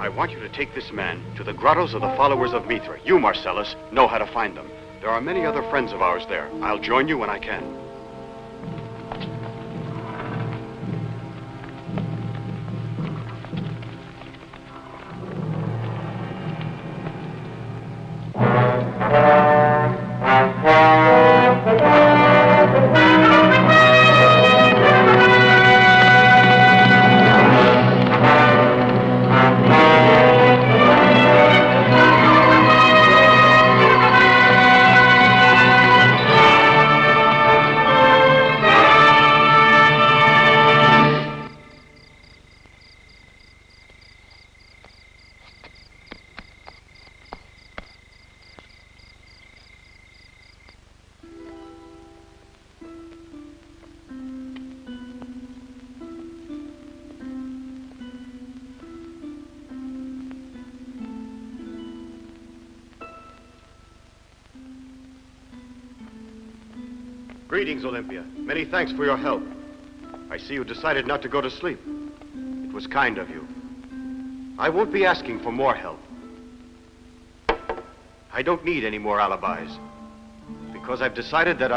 I want you to take this man to the grottos of the followers of Mithra. You, Marcellus, know how to find them. There are many other friends of ours there. I'll join you when I can. Greetings, Olympia. Many thanks for your help. I see you decided not to go to sleep. It was kind of you. I won't be asking for more help. I don't need any more alibis. Because I've decided that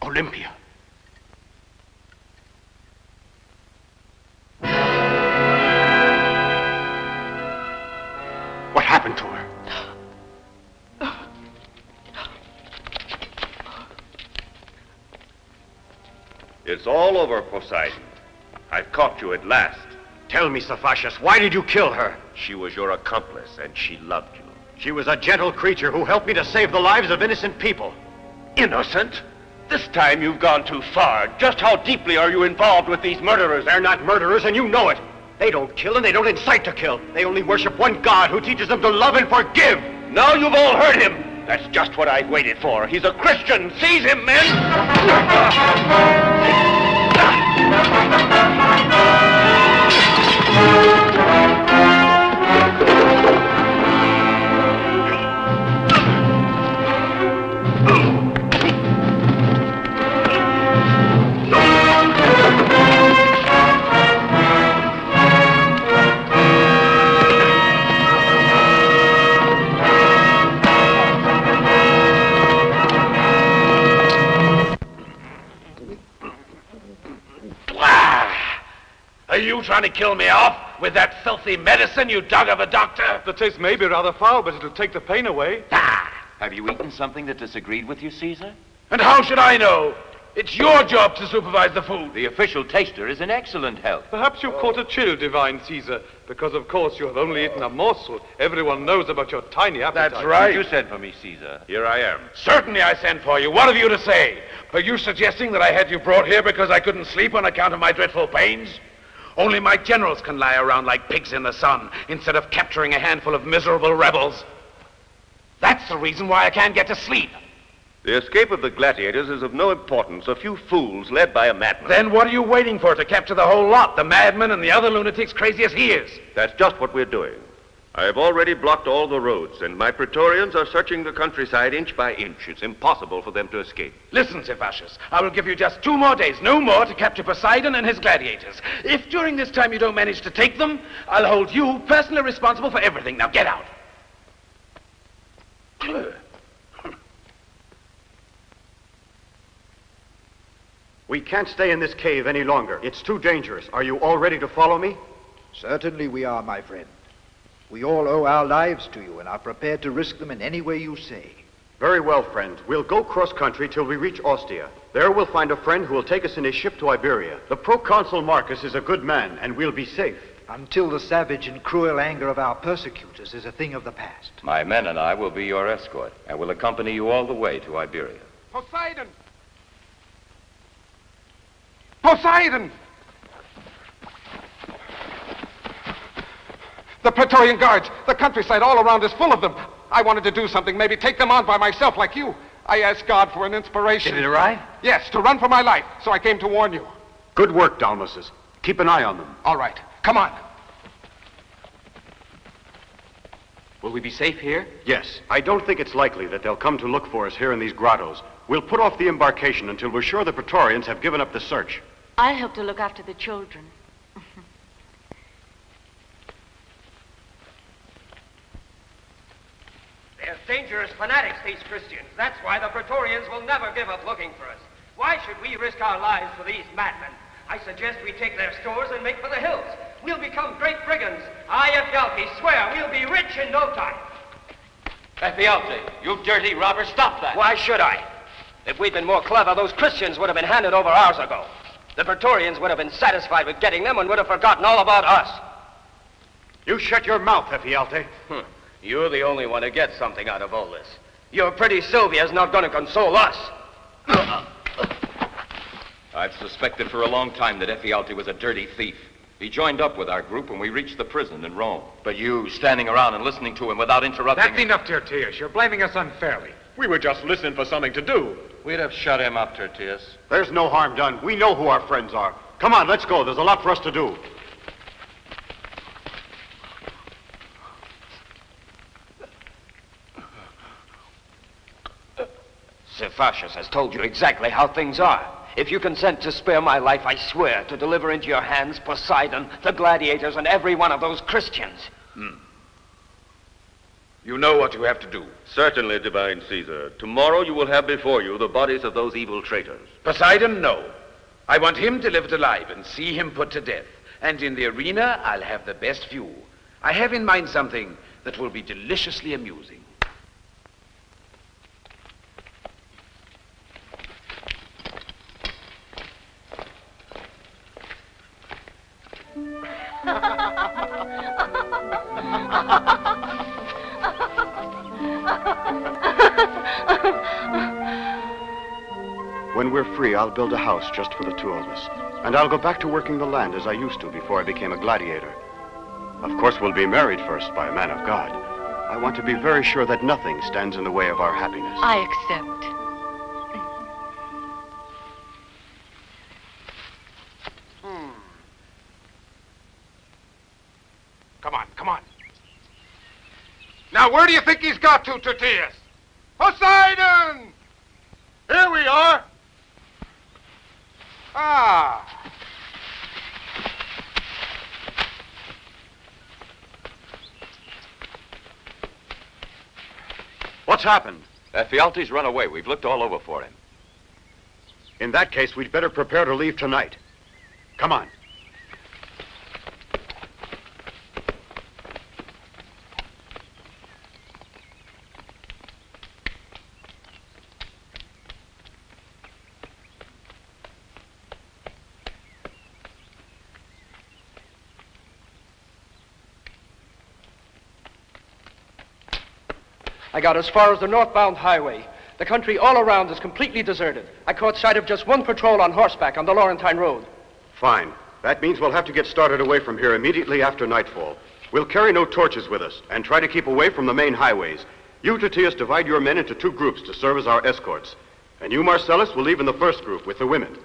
Olympia. What happened to her? It's all over, Poseidon. I've caught you at last. Tell me, Cephacius, why did you kill her? She was your accomplice, and she loved you. She was a gentle creature who helped me to save the lives of innocent people. Innocent? This time you've gone too far. Just how deeply are you involved with these murderers? They're not murderers, and you know it. They don't kill, and they don't incite to kill. They only worship one God who teaches them to love and forgive. Now you've all heard him. That's just what I've waited for. He's a Christian. Seize him, men! Are you trying to kill me off with that filthy medicine you dug of a doctor? The taste may be rather foul, but it'll take the pain away. Have you eaten something that disagreed with you, Caesar? And how should I know? It's your job to supervise the food. The official taster is in excellent health. Perhaps you've caught a chill, divine Caesar, because of course you have only eaten a morsel. Everyone knows about your tiny appetite. That's right. You sent for me, Caesar. Here I am. Certainly I sent for you. What have you to say? Are you suggesting that I had you brought here because I couldn't sleep on account of my dreadful pains? Only my generals can lie around like pigs in the sun instead of capturing a handful of miserable rebels. That's the reason why I can't get to sleep. The escape of the gladiators is of no importance. A few fools led by a madman. Then what are you waiting for to capture the whole lot? The madman and the other lunatics crazy as he is. That's just what we're doing. I have already blocked all the roads, and my Praetorians are searching the countryside inch by inch. It's impossible for them to escape. Listen, Sepasius, I will give you just 2 more days, no more, to capture Poseidon and his gladiators. If during this time you don't manage to take them, I'll hold you personally responsible for everything. Now get out. We can't stay in this cave any longer. It's too dangerous. Are you all ready to follow me? Certainly we are, my friend. We all owe our lives to you and are prepared to risk them in any way you say. Very well, friend. We'll go cross-country till we reach Ostia. There we'll find a friend who will take us in his ship to Iberia. The proconsul Marcus is a good man, and we'll be safe. Until the savage and cruel anger of our persecutors is a thing of the past. My men and I will be your escort, and will accompany you all the way to Iberia. Poseidon! Poseidon! The Praetorian Guards, the countryside all around is full of them. I wanted to do something, maybe take them on by myself like you. I asked God for an inspiration. Did it arrive? Yes, to run for my life, so I came to warn you. Good work, Dalmasus. Keep an eye on them. All right, come on. Will we be safe here? Yes. I don't think it's likely that they'll come to look for us here in these grottos. We'll put off the embarkation until we're sure the Praetorians have given up the search. I'll help to look after the children. They're dangerous fanatics, these Christians. That's why the Praetorians will never give up looking for us. Why should we risk our lives for these madmen? I suggest we take their stores and make for the hills. We'll become great brigands. I, Ephialtes, swear we'll be rich in no time. Ephialtes, you dirty robber, stop that. Why should I? If we'd been more clever, those Christians would have been handed over hours ago. The Praetorians would have been satisfied with getting them and would have forgotten all about us. You shut your mouth, Ephialtes. You're the only one who gets something out of all this. Your pretty Sylvia's not going to console us. I've suspected for a long time that Ephialtes was a dirty thief. He joined up with our group when we reached the prison in Rome. But you, standing around and listening to him without interrupting... That's enough, Tertius. You're blaming us unfairly. We were just listening for something to do. We'd have shut him up, Tertius. There's no harm done. We know who our friends are. Come on, let's go. There's a lot for us to do. Cephacius has told you exactly how things are. If you consent to spare my life, I swear to deliver into your hands Poseidon, the gladiators, and every one of those Christians. You know what you have to do. Certainly, divine Caesar. Tomorrow you will have before you the bodies of those evil traitors. Poseidon, no. I want him delivered alive and see him put to death. And in the arena, I'll have the best view. I have in mind something that will be deliciously amusing. When we're free, I'll build a house just for the 2 of us. And I'll go back to working the land as I used to before I became a gladiator. Of course, we'll be married first by a man of God. I want to be very sure that nothing stands in the way of our happiness. I accept. Come on. Now, where do you think he's got to, Tertius? Poseidon! Here we are. What's happened? Ephialtes run away. We've looked all over for him. In that case, we'd better prepare to leave tonight. Come on. I got as far as the northbound highway. The country all around is completely deserted. I caught sight of just one patrol on horseback on the Laurentine Road. Fine. That means we'll have to get started away from here immediately after nightfall. We'll carry no torches with us and try to keep away from the main highways. You, Tertius, divide your men into 2 groups to serve as our escorts. And you, Marcellus, will leave in the first group with the women.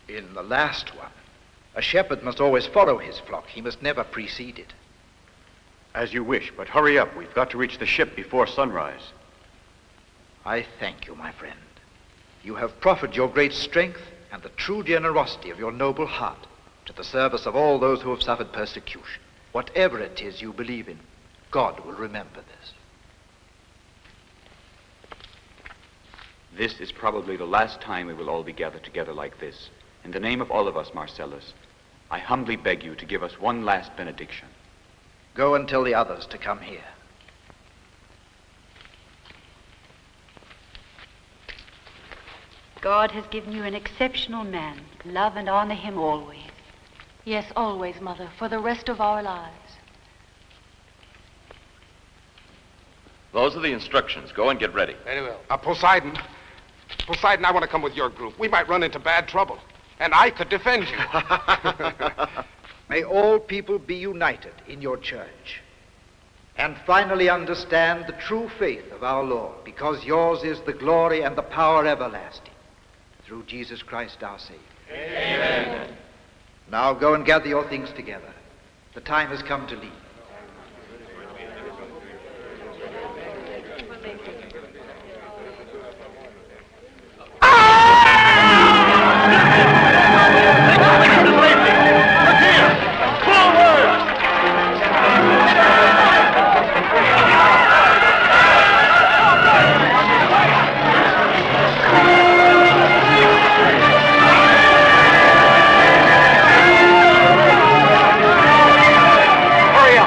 In the last one, a shepherd must always follow his flock. He must never precede it. As you wish, but hurry up. We've got to reach the ship before sunrise. I thank you, my friend. You have proffered your great strength and the true generosity of your noble heart to the service of all those who have suffered persecution. Whatever it is you believe in, God will remember this. This is probably the last time we will all be gathered together like this. In the name of all of us, Marcellus, I humbly beg you to give us one last benediction. Go and tell the others to come here. God has given you an exceptional man. Love and honor him always. Yes, always, Mother, for the rest of our lives. Those are the instructions. Go and get ready. Very well. Poseidon. Poseidon, I want to come with your group. We might run into bad trouble. And I could defend you. May all people be united in your church. And finally understand the true faith of our Lord, because yours is the glory and the power everlasting. Through Jesus Christ our Savior. Amen. Now go and gather your things together. The time has come to leave. Hurry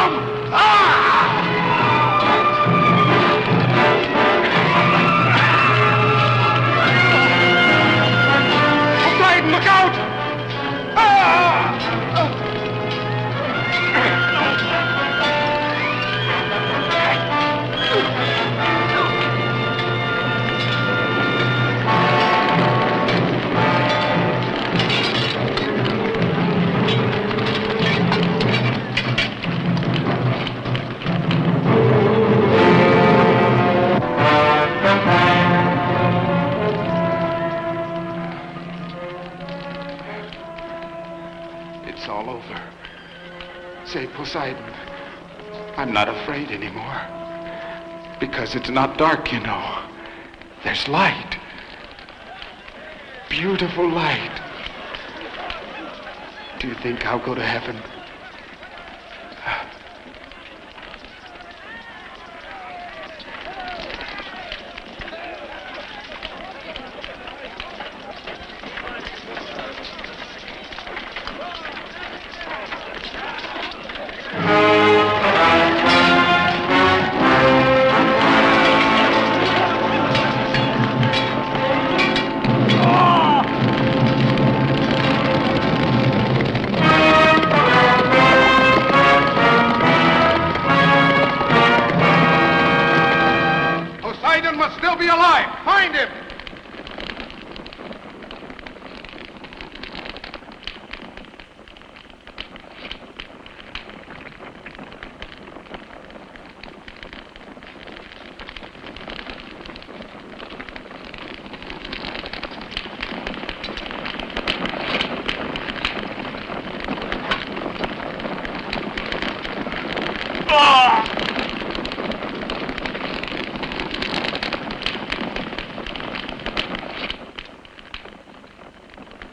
Come! Ah! Poseidon, look out! It's all over. Say, Poseidon, I'm not afraid anymore. Because it's not dark, you know. There's light. Beautiful light. Do you think I'll go to heaven?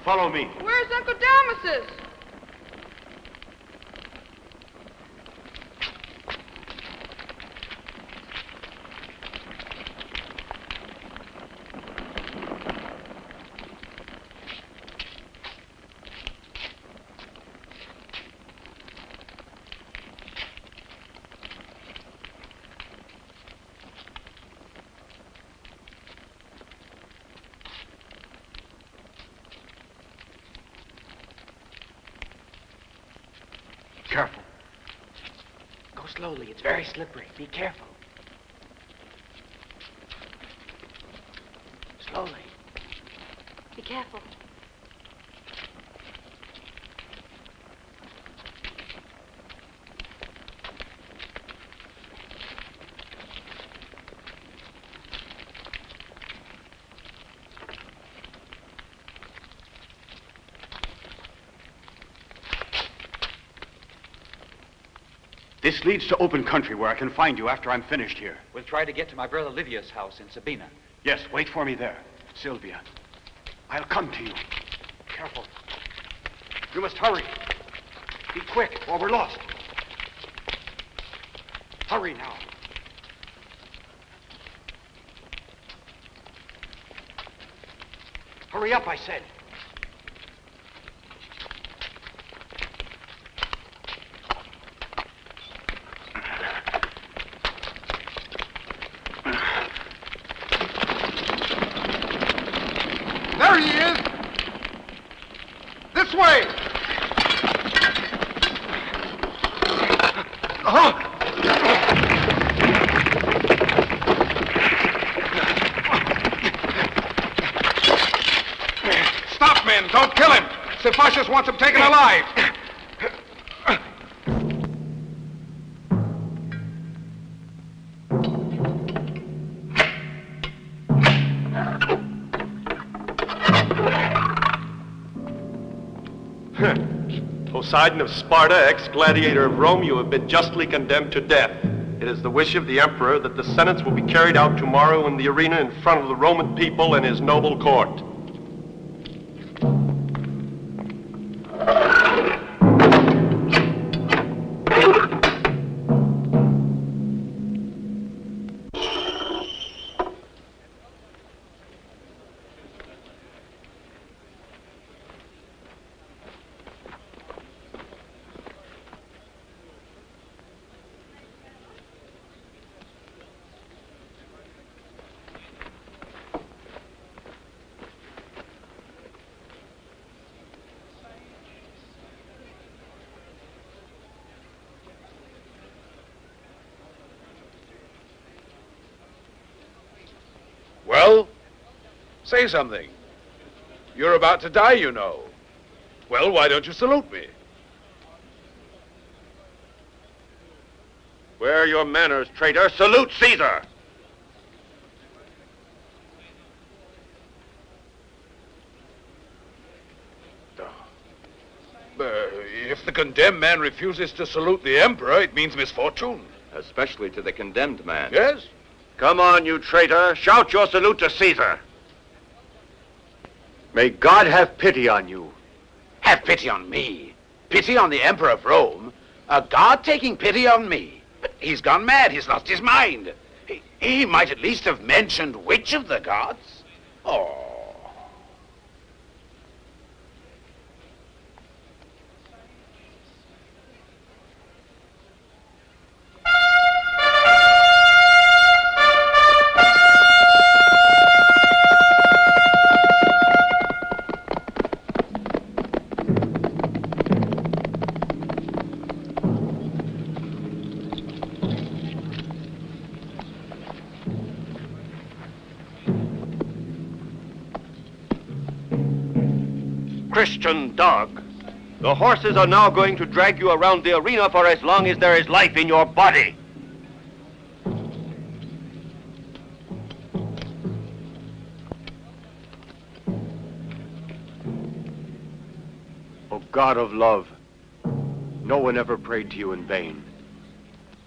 Follow me. Where's Uncle Damasus? Careful. Go slowly. It's very slippery. Be careful. Slowly. Be careful. This leads to open country where I can find you after I'm finished here. We'll try to get to my brother Livia's house in Sabina. Yes, wait for me there. Sylvia, I'll come to you. Careful. You must hurry. Be quick, or we're lost. Hurry now. Hurry up, I said. There he is! This way! Stop, men! Don't kill him! Cephacius wants him taken alive! Poseidon of Sparta, ex-gladiator of Rome, you have been justly condemned to death. It is the wish of the emperor that the sentence will be carried out tomorrow in the arena in front of the Roman people and his noble court. Say something. You're about to die, you know. Well, why don't you salute me? Where are your manners, traitor? Salute Caesar! If the condemned man refuses to salute the emperor, it means misfortune. Especially to the condemned man. Yes? Come on, you traitor. Shout your salute to Caesar. May God have pity on you. Have pity on me? Pity on the Emperor of Rome? A god taking pity on me? But he's gone mad. He's lost his mind. He might at least have mentioned which of the gods. Oh. Christian dog. The horses are now going to drag you around the arena for as long as there is life in your body. O God of love, no one ever prayed to you in vain.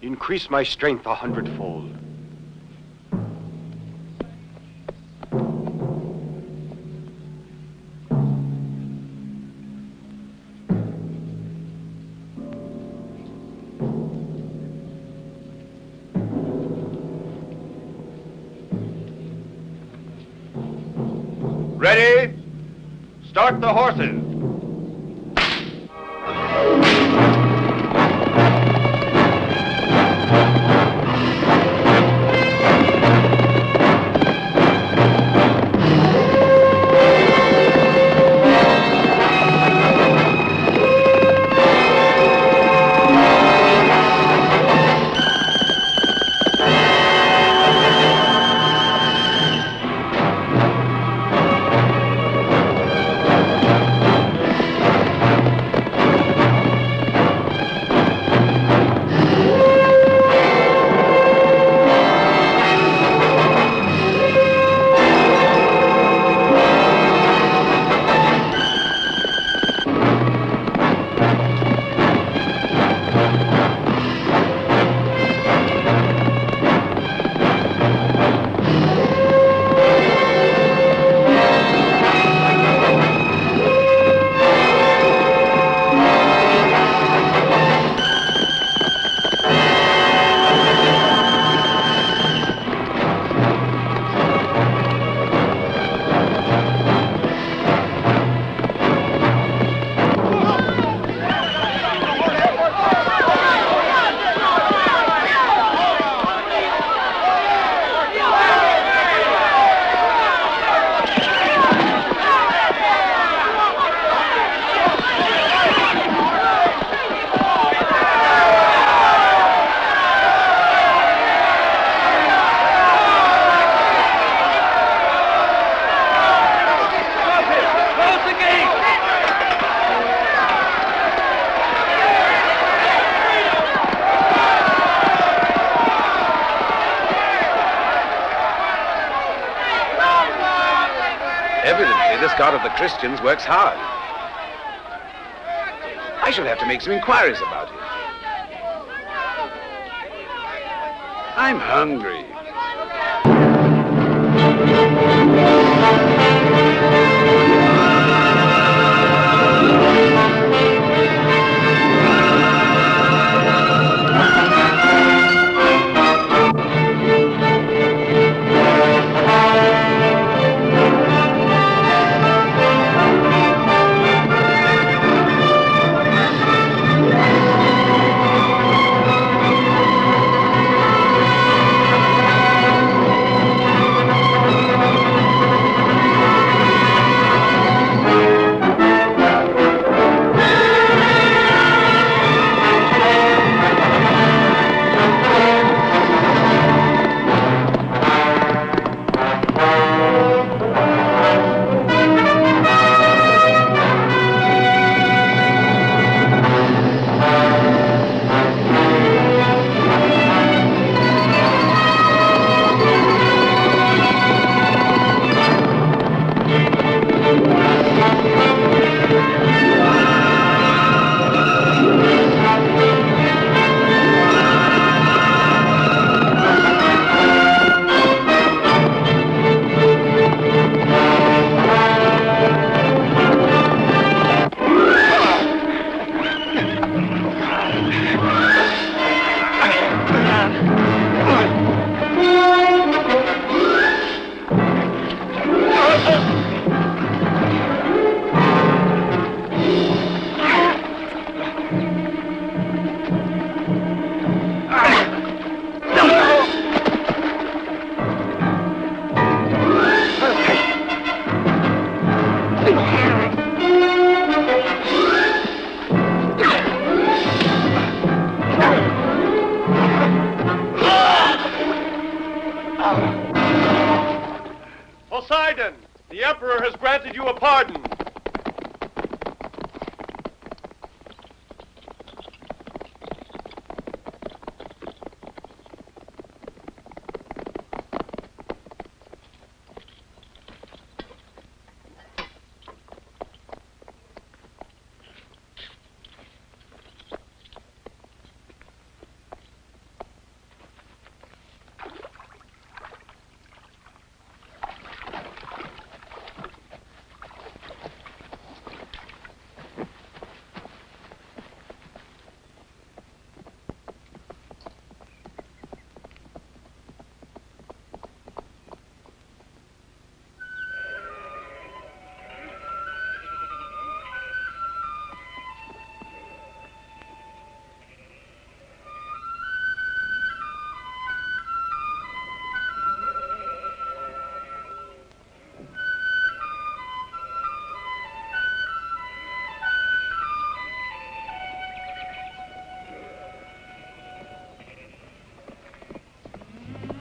Increase my strength 100-fold. Ready? Start the horses. Evidently, this god of the Christians works hard. I shall have to make some inquiries about him. I'm hungry. Poseidon, the Emperor has granted you a pardon.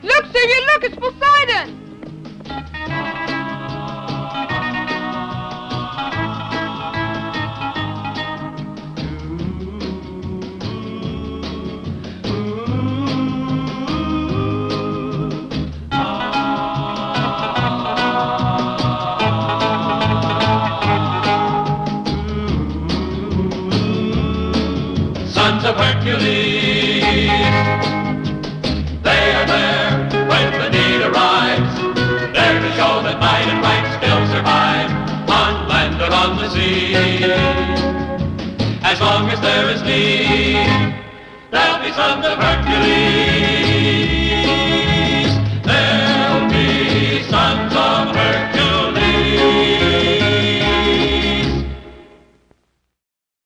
Look, Xavier, look, it's Poseidon! Sons of Hercules, they are there when the need arrives. There to show that might and right still survive on land or on the sea. As long as there is need, there'll be sons of Hercules.